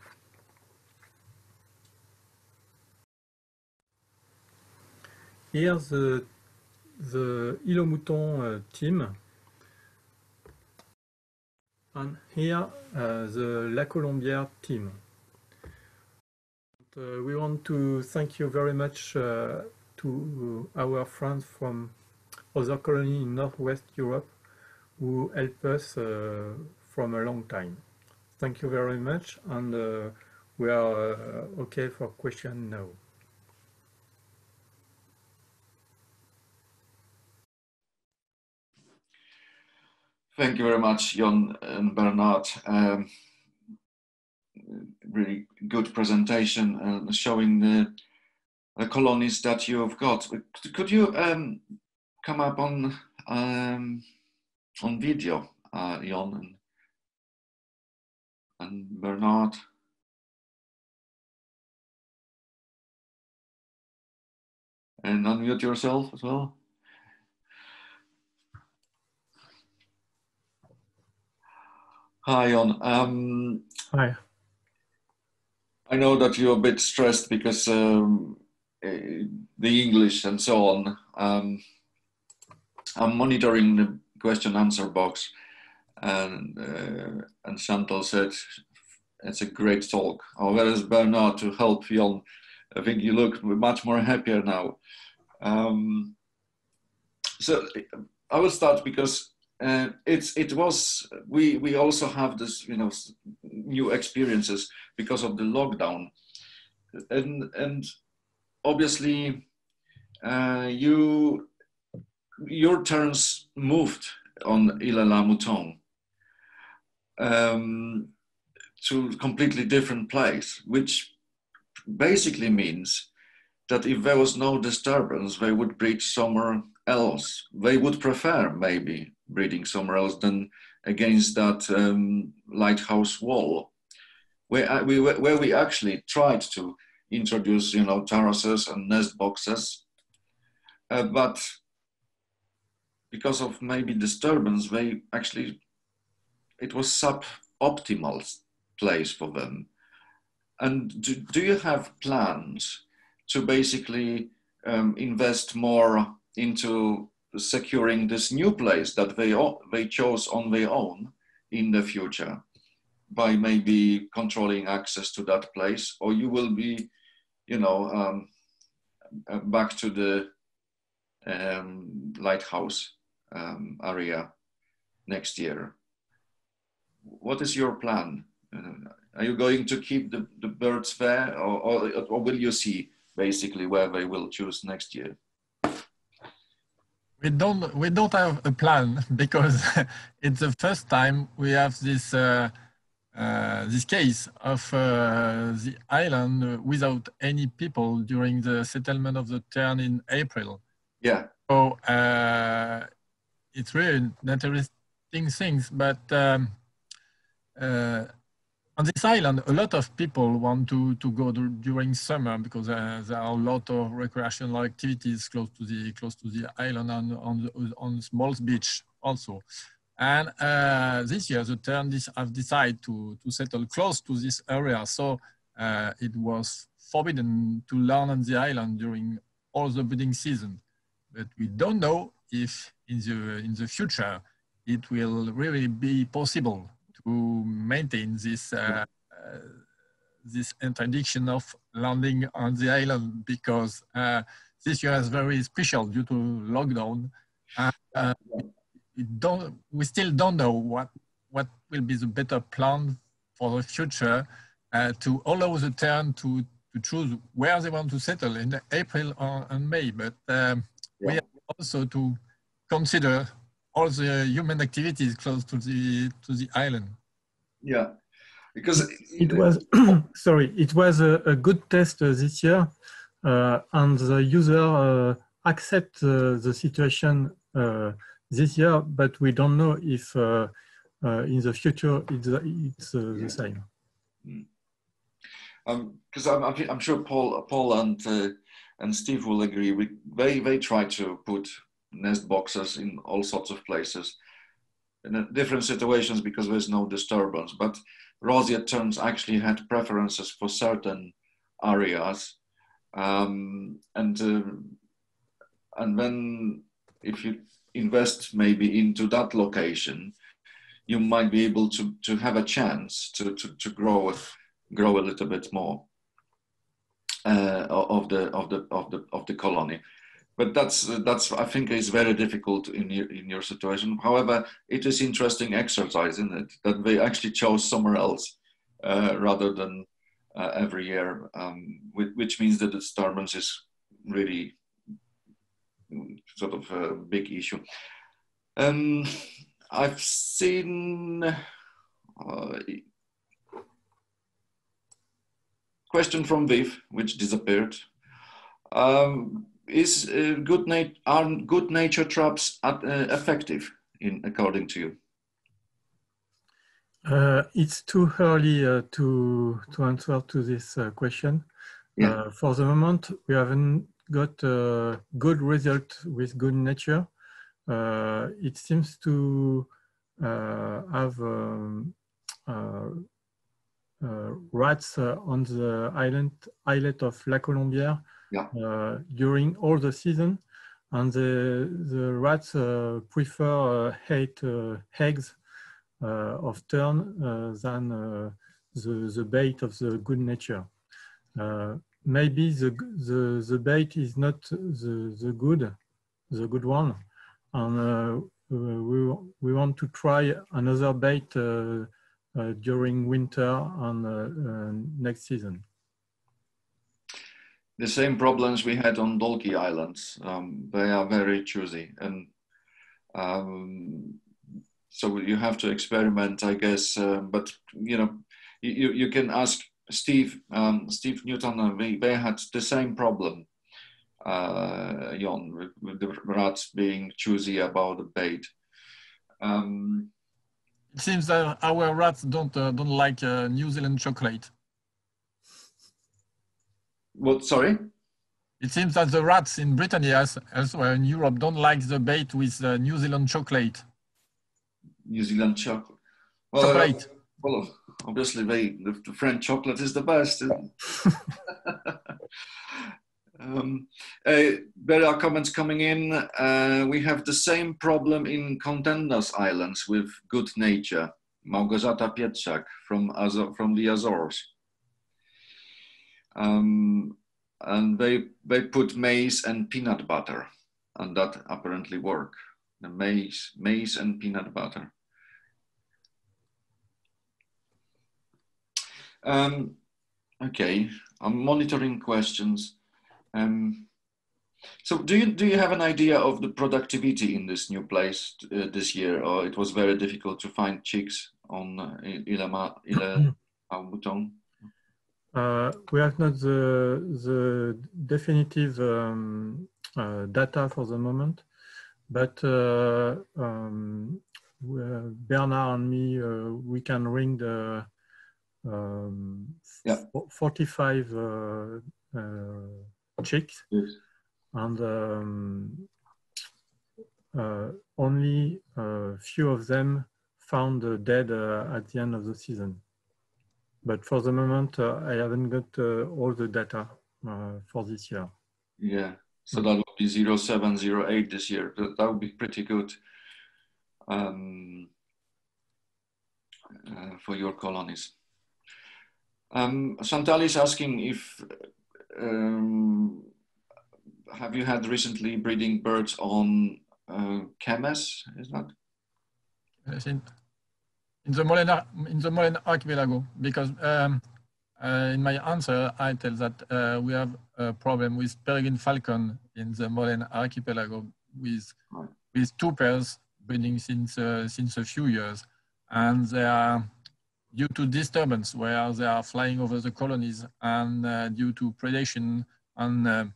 Here's the Île aux Moutons team, and here the La Colombière team. We want to thank you very much to our friends from other colonies in Northwest Europe who help us from a long time. Thank you very much, and we are okay for question now. Thank you very much, Jon and Bernard. Really good presentation showing the colonies that you have got. Could you come up on video, Jon and Bernard? And unmute yourself as well. Hi, Jon. Hi. I know that you're a bit stressed because the English and so on. I'm monitoring the question answer box, and Chantal said it's a great talk. Oh, where is Bernard to help Jon? I think you look much more happier now. So I will start because we also have this, you know, new experiences because of the lockdown, and obviously your terns moved on Île-à-la-Mouton to a completely different place, which basically means that if there was no disturbance, they would breed somewhere else. They would prefer maybe breeding somewhere else than against that lighthouse wall, where we actually tried to introduce, you know, terraces and nest boxes, but because of maybe disturbance, it was suboptimal place for them. And do you have plans to basically invest more into securing this new place that they chose on their own in the future, by maybe controlling access to that place, or you will be, you know, back to the lighthouse area next year? What is your plan? Are you going to keep the birds there, or will you see basically where they will choose next year? We don't have a plan, because it's the first time we have this this case of the island without any people during the settlement of the Tern in April. Yeah. So it's really an interesting thing, but on this island, a lot of people want to go during summer, because there are a lot of recreational activities close to the island and on small beach also. And this year, the Tern have decided to settle close to this area, so it was forbidden to land on the island during all the breeding season. But we don't know if in the future it will really be possible to maintain this this interdiction of landing on the island, because this year is very special due to lockdown. We still don't know what will be the better plan for the future to allow the Tern to choose where they want to settle in April or in May. But we have also to consider all the human activities close to the island. Yeah, because it was sorry, it was a good test this year, and the user accept the situation this year, but we don't know if in the future it's the same. Because I'm sure Paul and Steve will agree. They try to put nest boxes in all sorts of places in different situations because there's no disturbance. But Roseate Terns actually had preferences for certain areas, and then if you invest maybe into that location, you might be able to have a chance to grow a little bit more of the colony. But that's I think is very difficult in your situation. However, it is interesting exercise, isn't it? That they actually chose somewhere else rather than every year, which means that the disturbance is really sort of a big issue. I've seen question from Viv, which disappeared. Are good nature traps effective according to you? It's too early to answer to this question. Yeah. For the moment, we haven't got a good result with good nature. It seems to have rats on the islet of La Colombière Yeah. during all the season, and the rats prefer ate eggs of tern than the bait of the good nature. Maybe the bait is not the good one, and we want to try another bait during winter and next season. The same problems we had on Dolki Islands. They are very choosy, and so you have to experiment, I guess. But you know, you can ask Steve Newton. They had the same problem, Jon, with the rats being choosy about the bait. It seems that our rats don't like New Zealand chocolate. What? Sorry. It seems that the rats in Brittany, as elsewhere in Europe, don't like the bait with New Zealand chocolate. New Zealand chocolate. Well, chocolate. Well, obviously, the French chocolate is the best. There are comments coming in. We have the same problem in Contenders Islands with good nature. Małgorzata Pietrzak from the Azores. And they put maize and peanut butter, and that apparently work. The maize and peanut butter. Okay, I'm monitoring questions. So do you have an idea of the productivity in this new place this year, or it was very difficult to find chicks on Île aux Moutons? We have not the definitive data for the moment, but Bernard and me, we can ring the 45 chicks, yes. And only a few of them found dead at the end of the season. But for the moment, I haven't got all the data for this year. Yeah, so that would be 07, 08 this year. That would be pretty good for your colonies. Chantal is asking if have you had recently breeding birds on Chemes? Is that? In the Molen archipelago, because in my answer I tell that we have a problem with peregrine falcon in the Molen archipelago with two pairs breeding since a few years, and they are due to disturbance where they are flying over the colonies, and due to predation and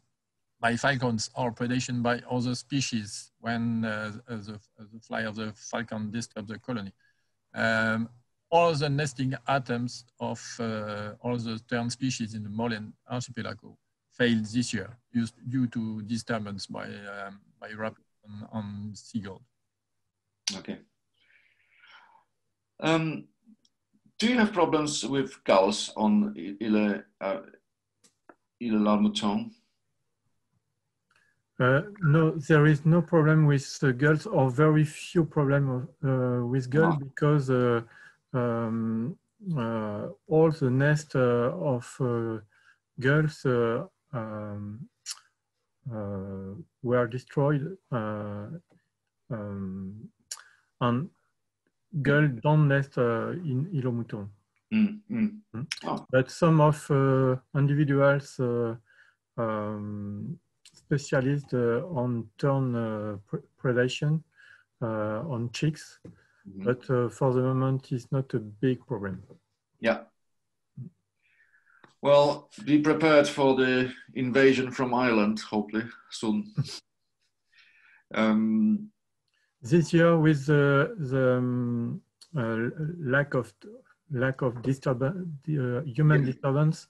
by falcons or predation by other species when the fly of the falcon disturbs the colony. All the nesting attempts of all the tern species in the Molen archipelago failed this year due to disturbance by rabbit on seagull. Okay. Do you have problems with gulls on Île aux Moutons? No, there is no problem with gulls, or very few problem with gulls, because all the nest of gulls were destroyed, and gulls don't nest in Île aux Moutons. Oh. But some of individuals specialists on tern predation on chicks, but for the moment it's not a big problem. Yeah. Well, be prepared for the invasion from Ireland, hopefully soon. This year, with the lack of disturbance, human disturbance,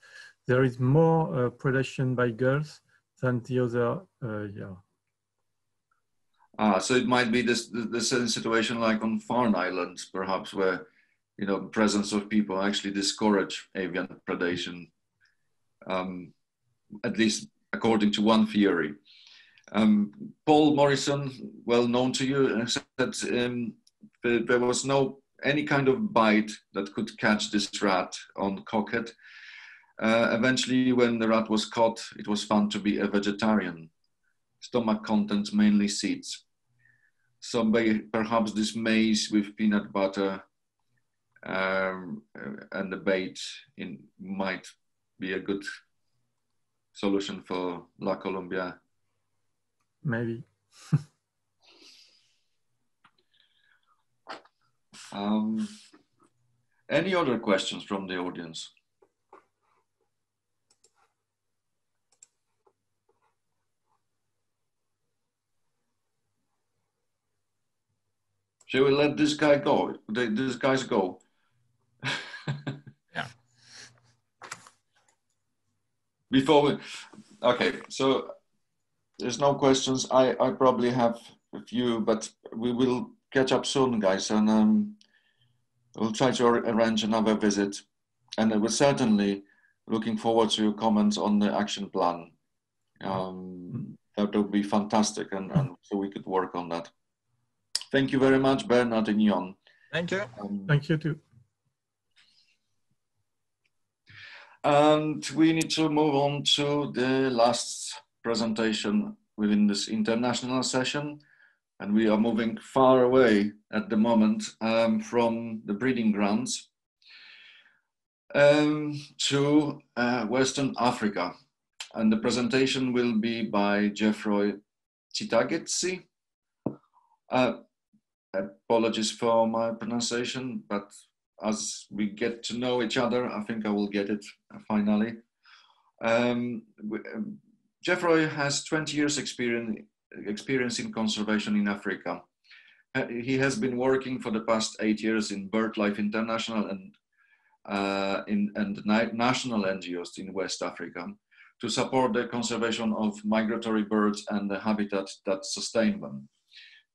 there is more predation by gulls than the other year. So it might be the same situation like on Farne Islands, perhaps, where the presence of people actually discourage avian predation, at least according to one theory. Paul Morrison, well known to you, said there was no any kind of bite that could catch this rat on cockhead. Eventually, when the rat was caught, it was found to be a vegetarian. Stomach contents mainly seeds. So perhaps this maize with peanut butter and the bait might be a good solution for La Colombia. Maybe. Any other questions from the audience? Shall we let this guy go? These guys go. Yeah. Before we, okay, so there's no questions. I probably have a few, but we will catch up soon, guys, and we'll try to arrange another visit. And we're certainly looking forward to your comments on the action plan. That would be fantastic, and so we could work on that. Thank you very much, Bernard and Jon. Thank you. Thank you too. And we need to move on to the last presentation within this international session. And we are moving far away at the moment from the breeding grounds to Western Africa. And the presentation will be by Jeffrey Chitagetsi. Apologies for my pronunciation, but as we get to know each other, I think I will get it finally. Jeffrey has 20 years experience in conservation in Africa. He has been working for the past 8 years in BirdLife International and national NGOs in West Africa to support the conservation of migratory birds and the habitat that sustain them.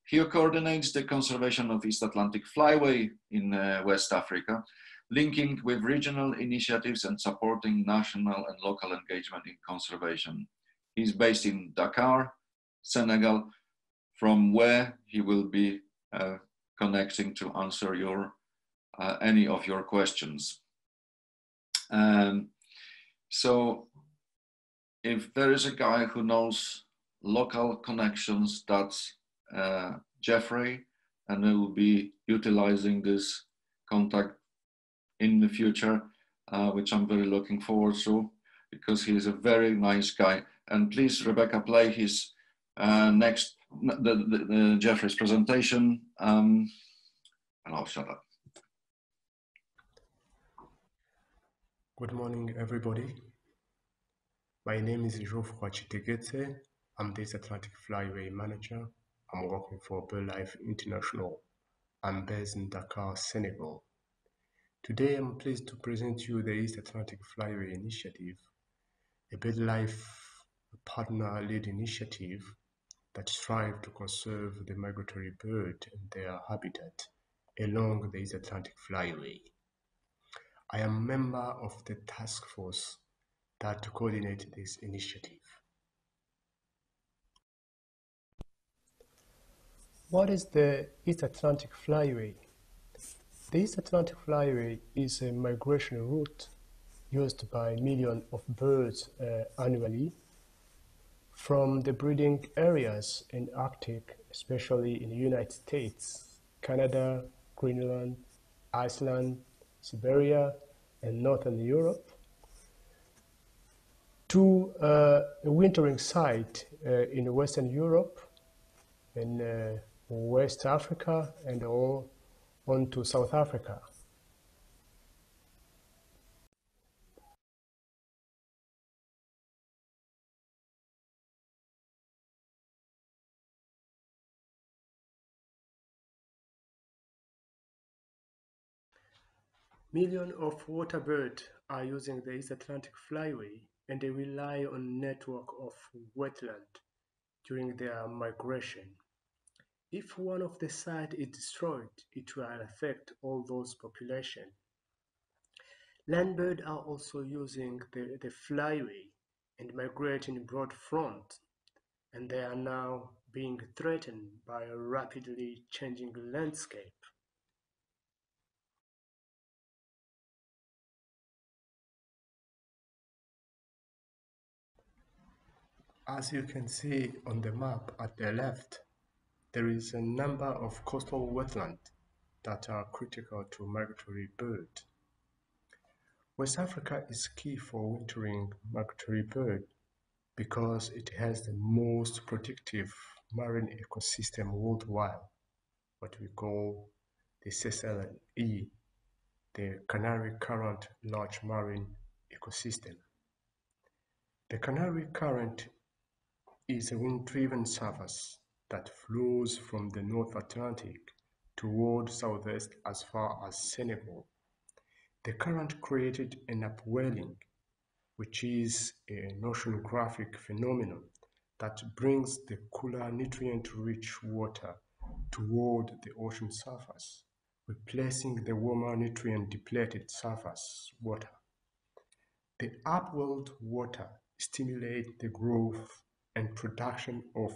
He coordinates the conservation of East Atlantic Flyway in West Africa, linking with regional initiatives and supporting national and local engagement in conservation. He's based in Dakar, Senegal, from where he will be connecting to answer any of your questions. So if there is a guy who knows local connections, that's Jeffrey, and we will be utilizing this contact in the future, which I'm very looking forward to, because he is a very nice guy. And please, Rebecca, play his next, Jeffrey's presentation, and I'll shut up. Good morning, everybody. My name is Geoffroy Chitegetse. I'm the East Atlantic Flyway Manager. I'm working for BirdLife International. I'm based in Dakar, Senegal. Today, I'm pleased to present you the East Atlantic Flyway Initiative, a BirdLife partner-led initiative that strives to conserve the migratory bird and their habitat along the East Atlantic Flyway. I am a member of the task force that coordinates this initiative. What is the East Atlantic Flyway? The East Atlantic Flyway is a migration route used by millions of birds annually from the breeding areas in Arctic, especially in the United States, Canada, Greenland, Iceland, Siberia, and Northern Europe, to a wintering site in Western Europe, in West Africa, and all on to South Africa. Millions of water birds are using the East Atlantic Flyway, and they rely on a network of wetlands during their migration. If one of the sites is destroyed, it will affect all those populations. Land birds are also using the flyway and migrate in broad front, and they are now being threatened by a rapidly changing landscape. As you can see on the map at the left, there is a number of coastal wetlands that are critical to migratory birds. West Africa is key for wintering migratory birds because it has the most protective marine ecosystem worldwide, what we call the CCLE, the Canary Current Large Marine Ecosystem. The Canary Current is a wind-driven surface that flows from the North Atlantic toward southwest as far as Senegal. The current created an upwelling, which is an oceanographic phenomenon that brings the cooler nutrient-rich water toward the ocean surface, replacing the warmer nutrient-depleted surface water. The upwelled water stimulates the growth and production of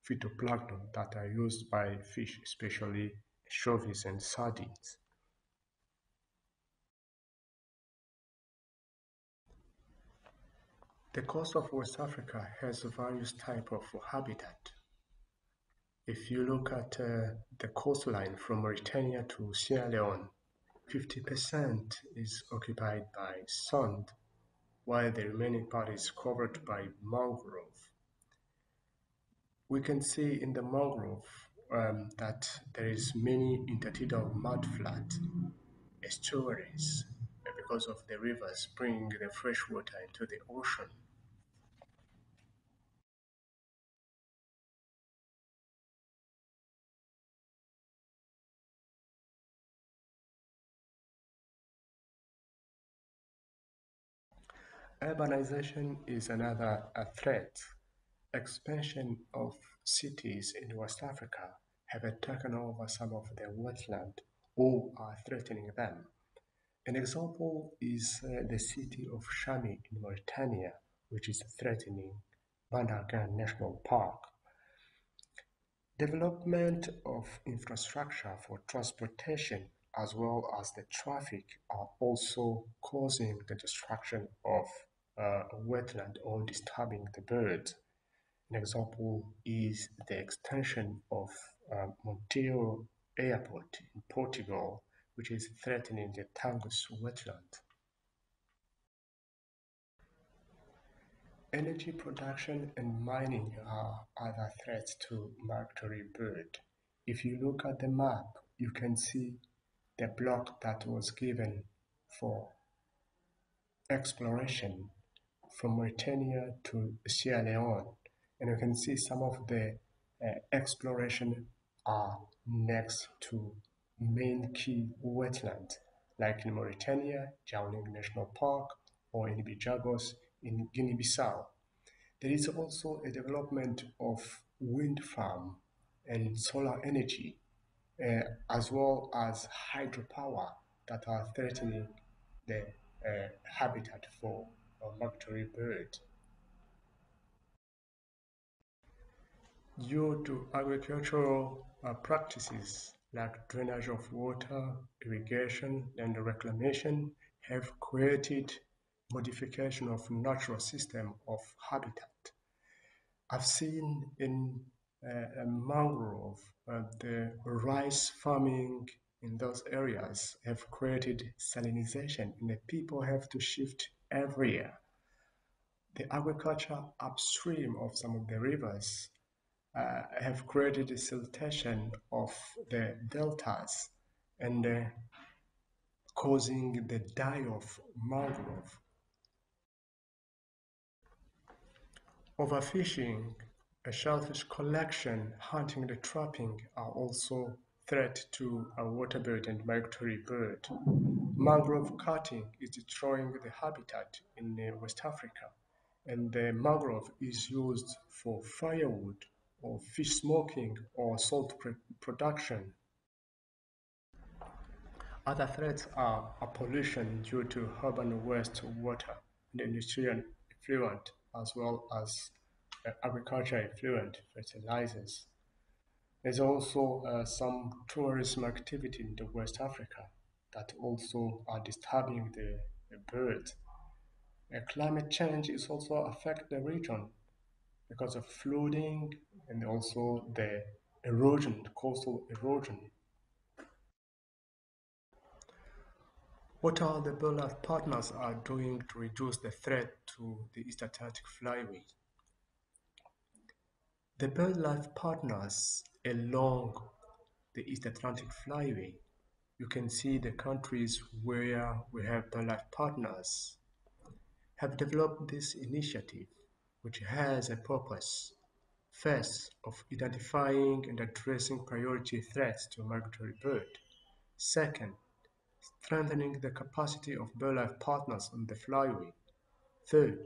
phytoplankton that are used by fish, especially anchovies and sardines. The coast of West Africa has various types of habitat. If you look at the coastline from Mauritania to Sierra Leone, 50% is occupied by sand, while the remaining part is covered by mangrove. We can see in the mangrove that there is many intertidal mudflat estuaries because of the rivers bringing the fresh water into the ocean. Urbanization is another threat. Expansion of cities in West Africa have taken over some of their wetland or are threatening them. An example is the city of Shami in Mauritania, which is threatening Bandargan National Park. Development of infrastructure for transportation as well as the traffic are also causing the destruction of wetland or disturbing the birds. An example is the extension of Monteiro Airport in Portugal, which is threatening the Tagus wetland. Energy production and mining are other threats to migratory bird. If you look at the map, you can see the block that was given for exploration from Mauritania to Sierra Leone. And you can see some of the exploration are next to main key wetlands, like in Mauritania, Jaoling National Park, or in Bijagos in Guinea-Bissau. There is also a development of wind farm and solar energy, as well as hydropower that are threatening the habitat for migratory birds. Due to agricultural practices like drainage of water, irrigation, and reclamation have created modification of natural system of habitat. I've seen in a mangrove, the rice farming in those areas have created salinization, and the people have to shift every year. The agriculture upstream of some of the rivers have created a siltation of the deltas and causing the die of mangrove. Overfishing, a shellfish collection, hunting and trapping are also threat to a waterbird and migratory bird. Mangrove cutting is destroying the habitat in West Africa, and the mangrove is used for firewood or fish smoking or salt production. Other threats are pollution due to urban waste water and industrial effluent as well as agriculture effluent fertilizers. There's also some tourism activity in the West Africa that also are disturbing the birds. Climate change is also affect the region because of flooding and also the erosion, coastal erosion. What are the BirdLife partners are doing to reduce the threat to the East Atlantic flyway? The BirdLife partners along the East Atlantic flyway, you can see the countries where we have BirdLife partners have developed this initiative, which has a purpose. First, of identifying and addressing priority threats to migratory bird. Second, strengthening the capacity of BirdLife partners on the flyway. Third,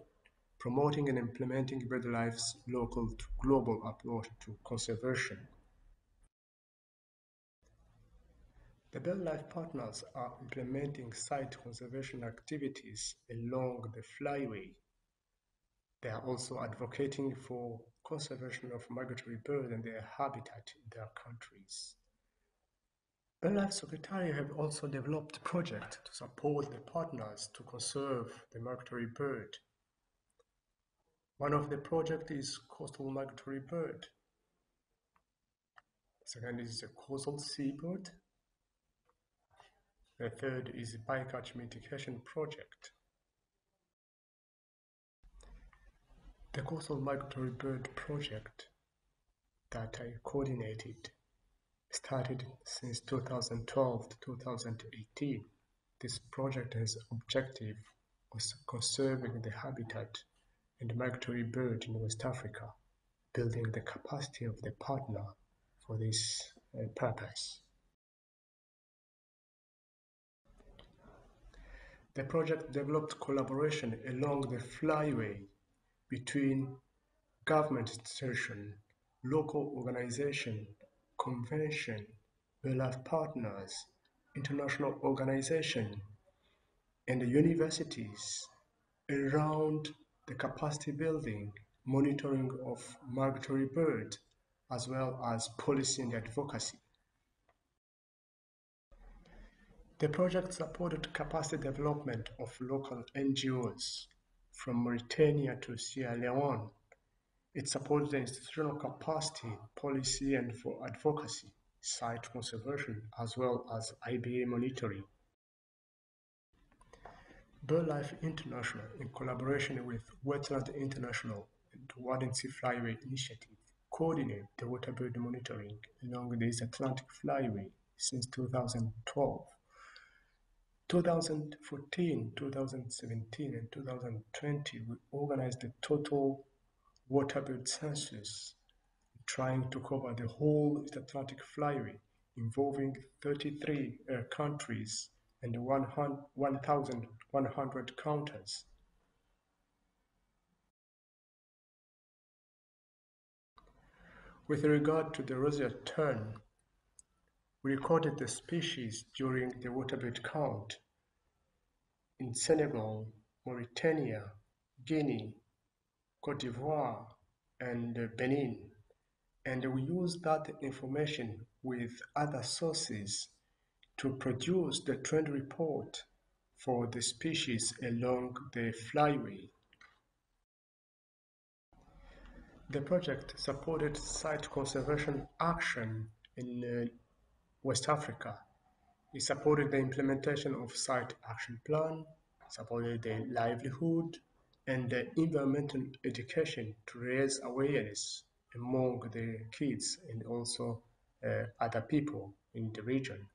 promoting and implementing BirdLife's local to global approach to conservation. The BirdLife partners are implementing site conservation activities along the flyway. They are also advocating for conservation of migratory birds and their habitat in their countries. BirdLife Secretariat have also developed projects to support the partners to conserve the migratory bird. One of the projects is coastal migratory bird. The second is the coastal seabird. The third is the bycatch mitigation project. The coastal migratory bird project that I coordinated started since 2012 to 2018. This project has objective of conserving the habitat and migratory bird in West Africa, building the capacity of the partner for this purpose. The project developed collaboration along the flyway between government institution, local organization, convention, BirdLife partners, international organization, and the universities around the capacity building, monitoring of migratory birds, as well as policy and advocacy. The project supported capacity development of local NGOs from Mauritania to Sierra Leone. It supports the institutional capacity, policy, and for advocacy, site conservation, as well as IBA monitoring. BirdLife International, in collaboration with Wetland International and Warden Sea Flyway Initiative, coordinate the waterbird monitoring along the East Atlantic Flyway since 2012. 2014, 2017, and 2020, we organized the total waterbird census, trying to cover the whole East Atlantic flyway, involving 33 countries and 1,100 counters. With regard to the Roseate Tern, we recorded the species during the waterbird count in Senegal, Mauritania, Guinea, Cote d'Ivoire, and Benin, and we use that information with other sources to produce the trend report for the species along the flyway. The project supported site conservation action in West Africa. It supported the implementation of site action plan, supported the livelihood, and the environmental education to raise awareness among the kids and also other people in the region.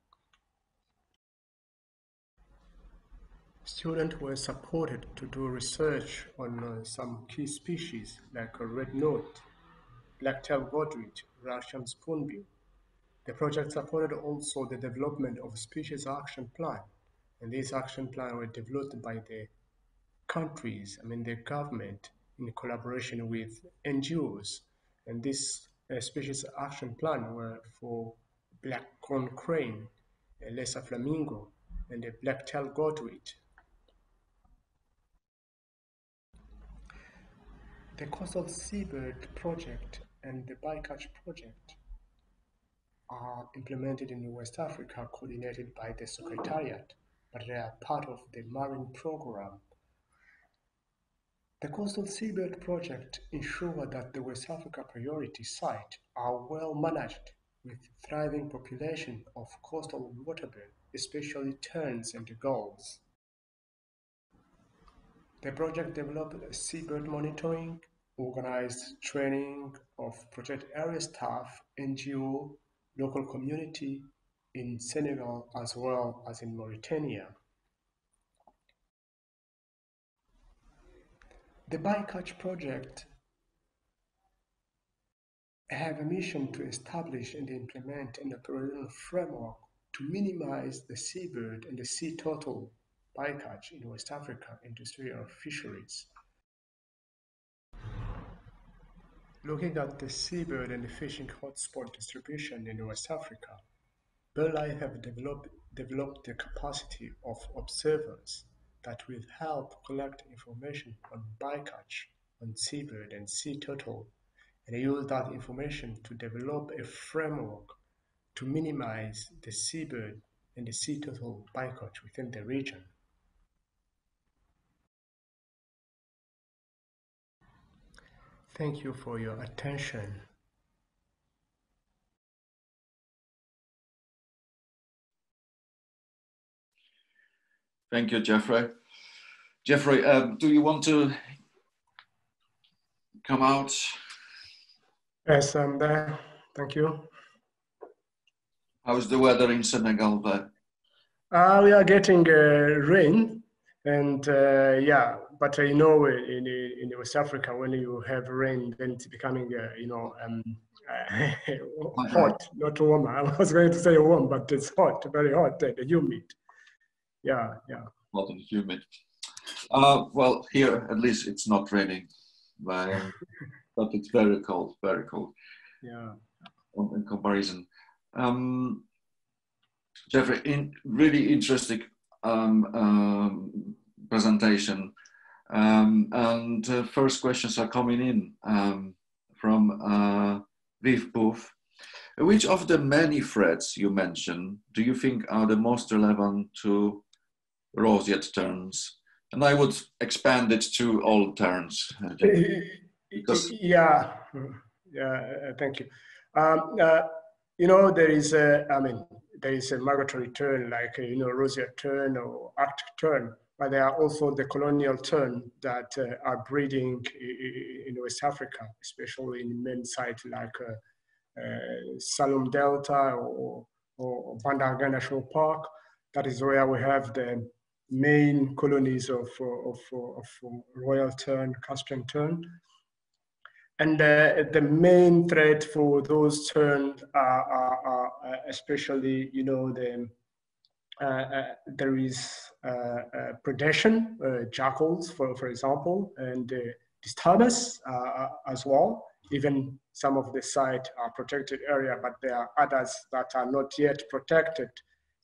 Students were supported to do research on some key species like red note, black-tailed godwit, Russian spoonbill. The project supported also the development of species action plan, and these action plans were developed by the countries, the government, in collaboration with NGOs. And this species action plan were for black corn crane, lesser flamingo, and the black-tailed godwit. The Coastal Seabird Project and the Bycatch Project are implemented in West Africa, coordinated by the Secretariat, but they are part of the Marine Program. The Coastal Seabird Project ensures that the West Africa priority sites are well managed with thriving population of coastal waterbirds, especially terns and gulls. The project developed seabird monitoring, organized training of protected area staff, NGO, local community in Senegal as well as in Mauritania. The Bycatch project have a mission to establish and implement an operational framework to minimize the seabird and the sea turtle bycatch in West Africa industrial fisheries. Looking at the seabird and the fishing hotspot distribution in West Africa, BirdLife have developed the capacity of observers that will help collect information on bycatch, on seabird and sea turtle, and use that information to develop a framework to minimize the seabird and the sea turtle bycatch within the region. Thank you for your attention. Thank you, Jeffrey. Jeffrey, do you want to come out? Yes, I'm there. Thank you. How's the weather in Senegal there? We are getting rain, and yeah, but you know, in West Africa, when you have rain, then it's becoming, hot, not warm. I was going to say warm, but it's hot, very hot, and humid. Yeah, yeah. Hot and humid. Well, here at least it's not raining, but it's very cold, very cold. Yeah. In comparison. Jeffrey, really interesting presentation. And first questions are coming in from Viv Poof. Which of the many threats you mentioned do you think are the most relevant to roseate terns? And I would expand it to all terns. Because yeah, thank you. You know, there is a migratory tern like, roseate tern or Arctic tern, but there are also the colonial tern that are breeding in West Africa, especially in main sites like Salom Delta or Bandarga National Park. That is where we have the main colonies of royal tern, Caspian tern. And the main threat for those terns are especially, there is predation, jackals, for example, and disturbance as well. Even some of the sites are protected area, but there are others that are not yet protected,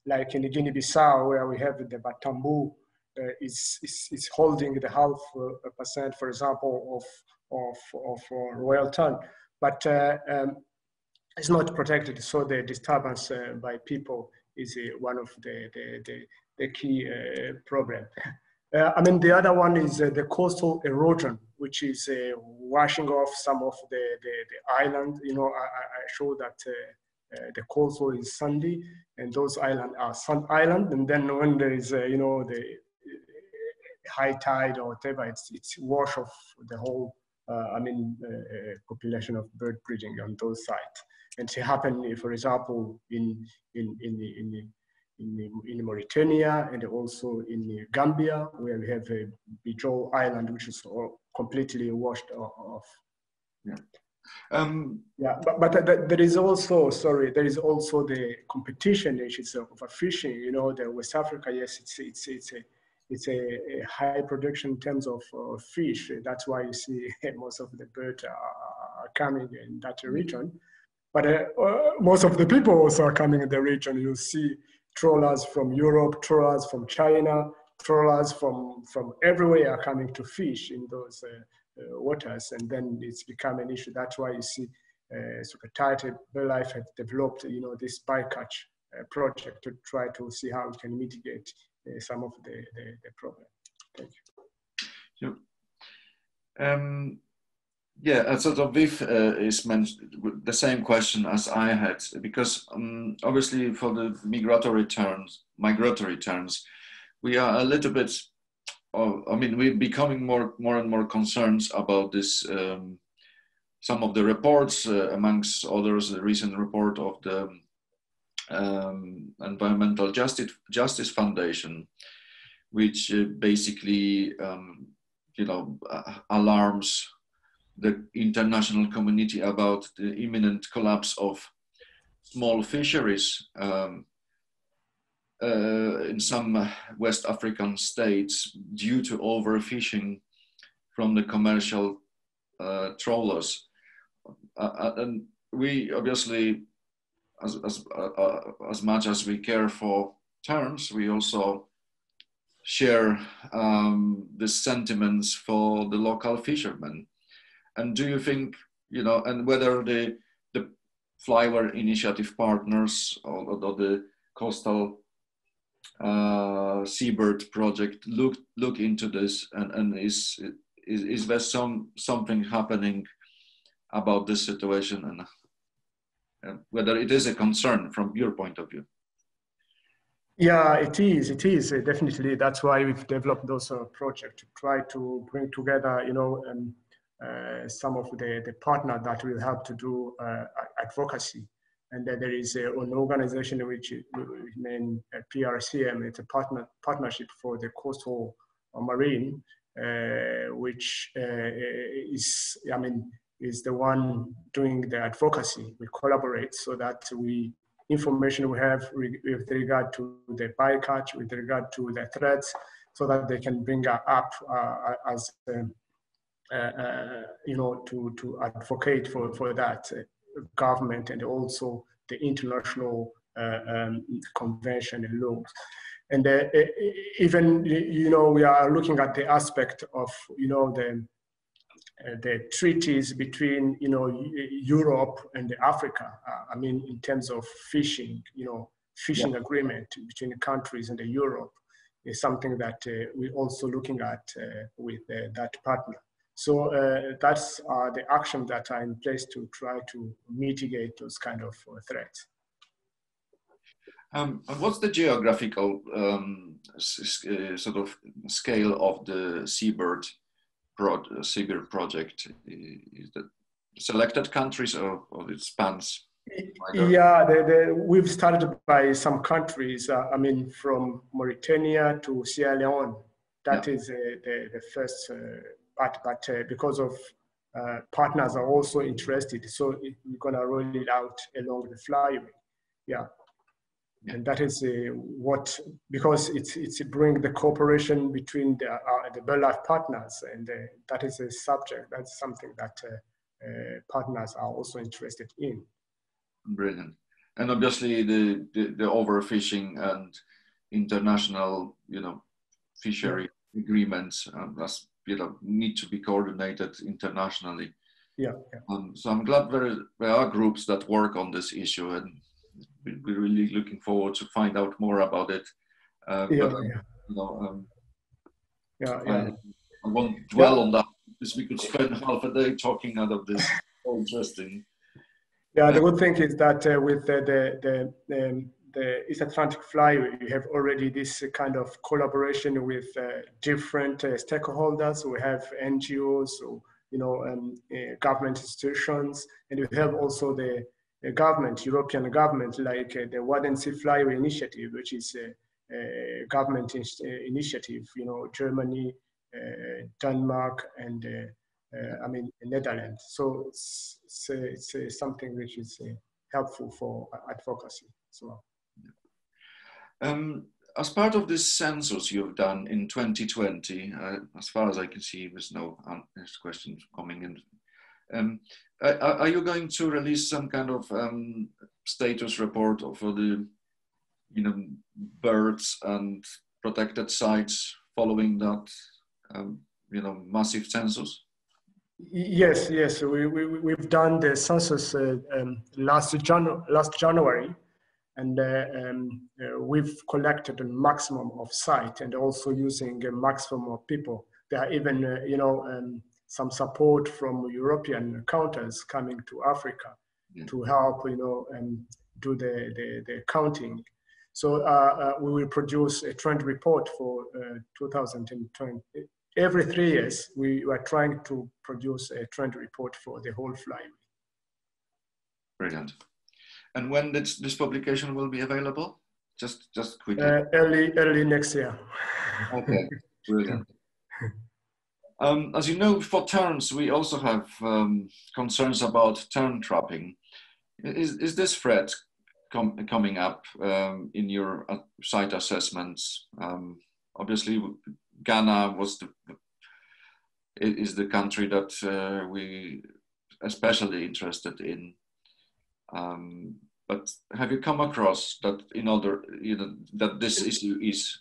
like in Guinea-Bissau, where we have the Batambu is holding the 0.5%, for example, of royal tern, but it's not protected. So the disturbance by people is one of the key problem. The other one is the coastal erosion, which is washing off some of the island. I showed that the coastal is sandy, and those islands are sand island. And then when there is, the high tide or whatever, it's wash off the whole, population of bird breeding on those sites. And it happened, for example, in Mauritania and also in Gambia, where we have a Bijou Island, which is completely washed off. Yeah. But there is also, there is also the competition issues of fishing. The West Africa, yes, it's a high production in terms of fish. That's why you see most of the birds are coming in that region. But most of the people also are coming in the region. You see trawlers from Europe, trawlers from China, trawlers from everywhere are coming to fish in those waters, and then it's become an issue. That's why you see Secretariat BirdLife has developed, this bycatch project to try to see how we can mitigate some of the problem. Thank you. Yeah, sort of Viv is mentioned the same question as I had, because obviously for the migratory terns, we are a little bit, we're becoming more and more concerned about this. Some of the reports, amongst others, the recent report of the Environmental Justice Foundation, which basically, alarms the international community about the imminent collapse of small fisheries in some West African states due to overfishing from the commercial trawlers. And we obviously, as much as we care for terns, we also share the sentiments for the local fishermen. And do you think, and whether the Flyway Initiative partners or the Coastal Seabird Project look into this, and is there something happening about this situation, and whether it is a concern from your point of view? Yeah, it is definitely. That's why we've developed those projects to try to bring together, some of the partners that will help to do advocacy. And then there is an organization which is named PRCM. It's a partnership for the coastal marine, which is the one doing the advocacy. We collaborate so that information we have with regard to the bycatch, with regard to the threats, so that they can bring up as to advocate for that government, and also the international convention and laws. And even, we are looking at the aspect of, the treaties between, Europe and Africa. In terms of fishing, fishing agreement between countries and Europe is something that we're also looking at with that partner. So that's the action that are in place to try to mitigate those kind of threats. And what's the geographical sort of scale of the Seabird project? Is that selected countries, or it spans? Yeah, we've started by some countries. From Mauritania to Sierra Leone. That is the first part, but because of partners are also interested, so we're gonna roll it out along the flyway. Yeah. And that is because it's bring the cooperation between the BirdLife partners, and that is a subject. That's something that partners are also interested in. Brilliant. And obviously the overfishing and international, fishery agreements need to be coordinated internationally. Yeah. So I'm glad there are groups that work on this issue, and we're really looking forward to find out more about it. I won't dwell on that, because we could spend half a day talking out of this. So interesting. Yeah, the good thing is that with the East Atlantic Flyway, you have already this kind of collaboration with different stakeholders. We have NGOs, government institutions, and we have also the government, European government, like the Wadden Sea Flyway Initiative, which is a government initiative, Germany, Denmark, and Netherlands. So it's something which is helpful for advocacy as well. As part of this census you've done in 2020, as far as I can see, there's no questions coming in. Are you going to release some kind of status report for the, birds and protected sites following that, massive census? Yes, we've done the census last January, and we've collected a maximum of site and also using a maximum of people. There are even, some support from European counters coming to Africa to help, do the counting. So we will produce a trend report for 2020. Every 3 years, we are trying to produce a trend report for the whole flyway. Brilliant. And when this publication will be available? Just quickly. Early next year. Okay, brilliant. As you know, for terns, we also have concerns about tern trapping. Is this threat coming up in your site assessments? Obviously, Ghana is the country that we especially interested in. But have you come across that that this issue is?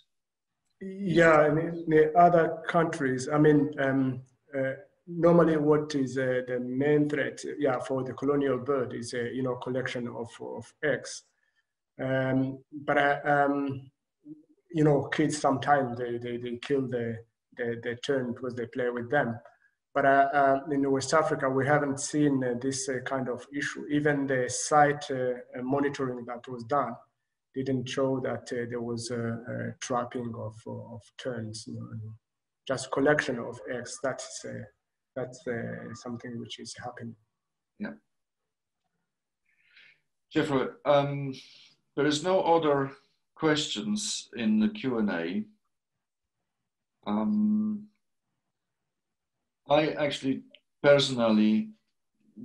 Yeah, in the other countries, I mean, normally what is the main threat, for the colonial bird is collection of eggs. Kids sometimes they kill the tern because they play with them. But in West Africa, we haven't seen this kind of issue. Even the site monitoring that was done didn't show that there was a trapping of terns. Just collection of eggs. That's something which is happening. Yeah. Jeffrey, there is no other questions in the Q&A. I actually personally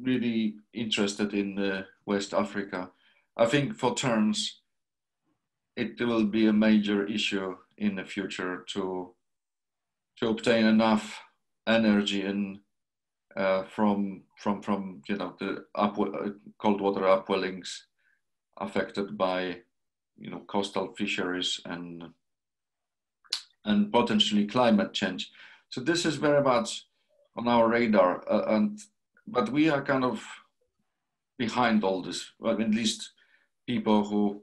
really interested in West Africa. I think for terns, it will be a major issue in the future to obtain enough energy and from the cold water upwellings affected by coastal fisheries and potentially climate change. So this is very much on our radar, but we are kind of behind all this. Well, at least people who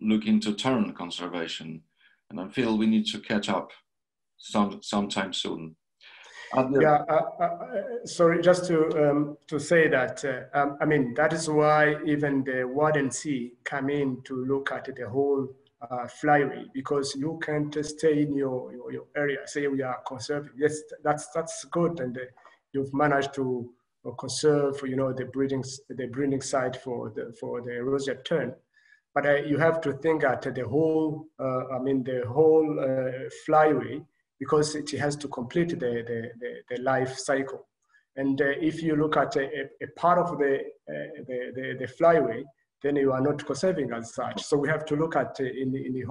look into tern conservation, and I feel we need to catch up sometime soon. Sorry, just to say that, I mean, that is why even the Warden Sea come in to look at the whole flyway, because you can't stay in your area, say we are conserving. Yes, that's good, and you've managed to conserve, the breeding site for the Roseate Tern. But you have to think at the whole, the whole flyway, because it has to complete the life cycle. And if you look at a part of the flyway, then you are not conserving as such. So we have to look at in the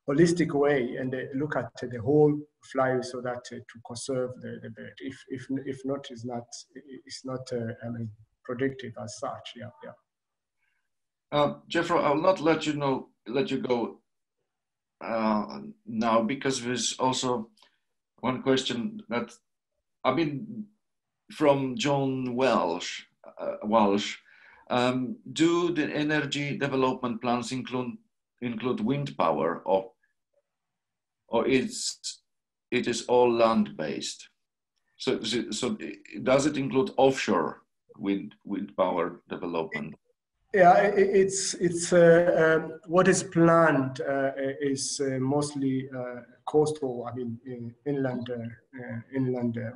holistic way and look at the whole flyway so that to conserve the bird. If not, it's not productive as such. Jeffrey, I'll not let you go now, because there's also one question that from John Walsh. Do the energy development plans include wind power, or it is all land based? So does it include offshore wind power development? Yeah, it's what is planned is mostly coastal. Inland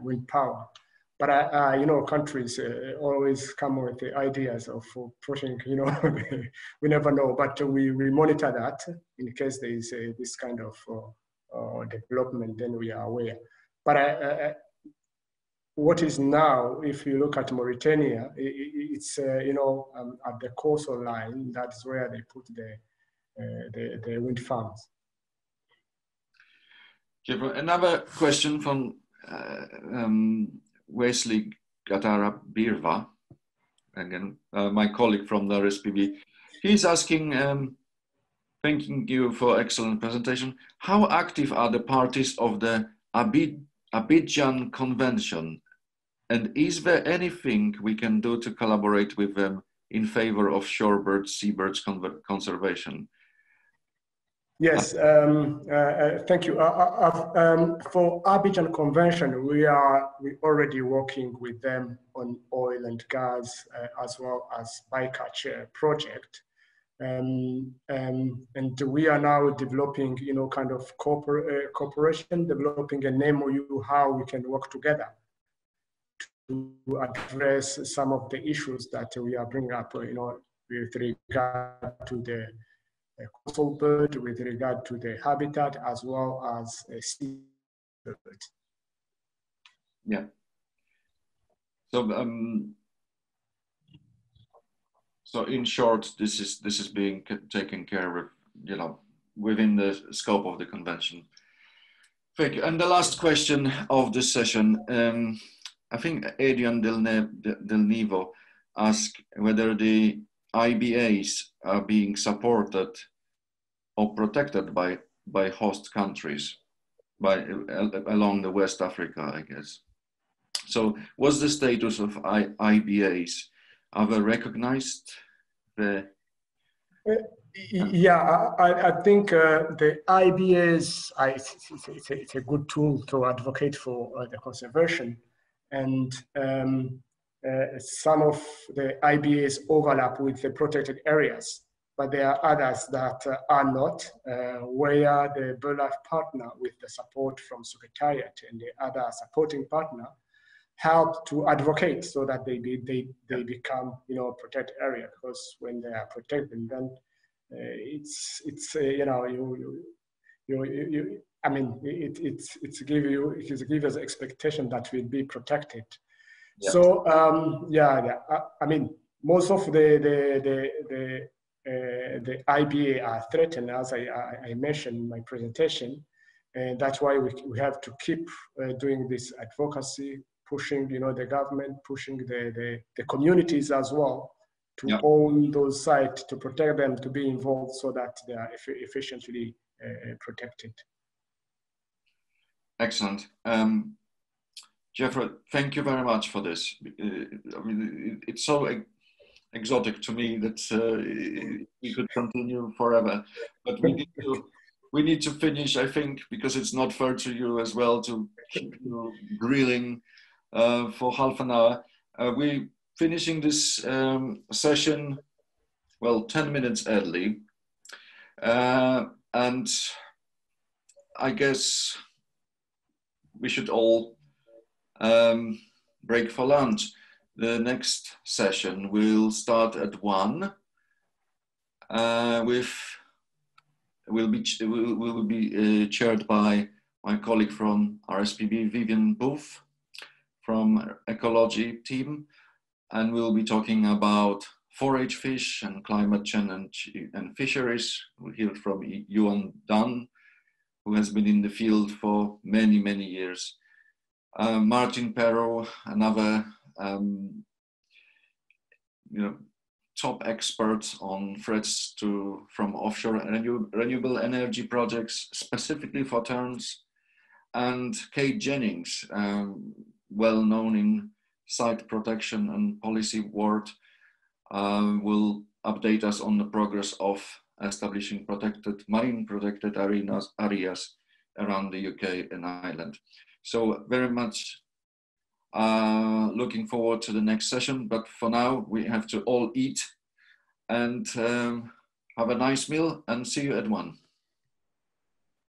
wind power. But countries always come with the ideas of pushing. We never know, but we monitor that in case there is this kind of development. Then we are aware. But what is now, if you look at Mauritania, it's at the coastal line. That's where they put the wind farms. Another question from Wesley Gatara Birva, again, my colleague from the RSPB. He's asking, Thanking you for excellent presentation. How active are the parties of the Abidjan Convention? And is there anything we can do to collaborate with them in favor of shorebirds, seabirds conservation? Yes, thank you. For Abidjan Convention, we already working with them on oil and gas as well as bycatch project. And we are now developing, kind of cooperation, developing an MOU how we can work together to address some of the issues that we are bringing up, with regard to the coastal bird, with regard to the habitat, as well as seabird. Yeah. So in short, this is being taken care of, within the scope of the convention. Thank you. And the last question of this session, I think Adrian Del Nivo asked whether the IBAs are being supported or protected by host countries, along the West Africa, I guess. So what's the status of IBAs? Are they recognized? Yeah, I think the IBAs, it's a good tool to advocate for the conservation. And some of the IBAs overlap with the protected areas, but there are others that are not, where the BirdLife partner with the support from Secretariat and the other supporting partner help to advocate so that they become, protected area, because when they are protected, then it's give us expectation that will be protected. Yeah. So I mean, most of the IBA are threatened, as I mentioned in my presentation, and that's why we have to keep doing this advocacy, pushing the government, pushing the communities as well to own those sites, to protect them, to be involved so that they are efficiently protected. Excellent. Jeffrey, thank you very much for this. I mean, it's so exotic to me that we could continue forever, but we need to finish, I think, because it's not fair to you as well to keep you grilling for half an hour. We're finishing this session, well, 10 minutes early. And I guess we should all break for lunch. The next session will start at 1. Will be chaired by my colleague from RSPB, Vivian Booth, from ecology team, and we'll be talking about forage fish and climate change and fisheries. We'll hear from Yuan Dunn, who has been in the field for many, many years. Martin Perro, another top expert on threats from offshore renewable energy projects, specifically for terns, and Kate Jennings, well known in site protection and policy world, will update us on the progress of establishing marine protected areas around the UK and Ireland. So very much looking forward to the next session, but for now we have to all eat and have a nice meal, and see you at 1.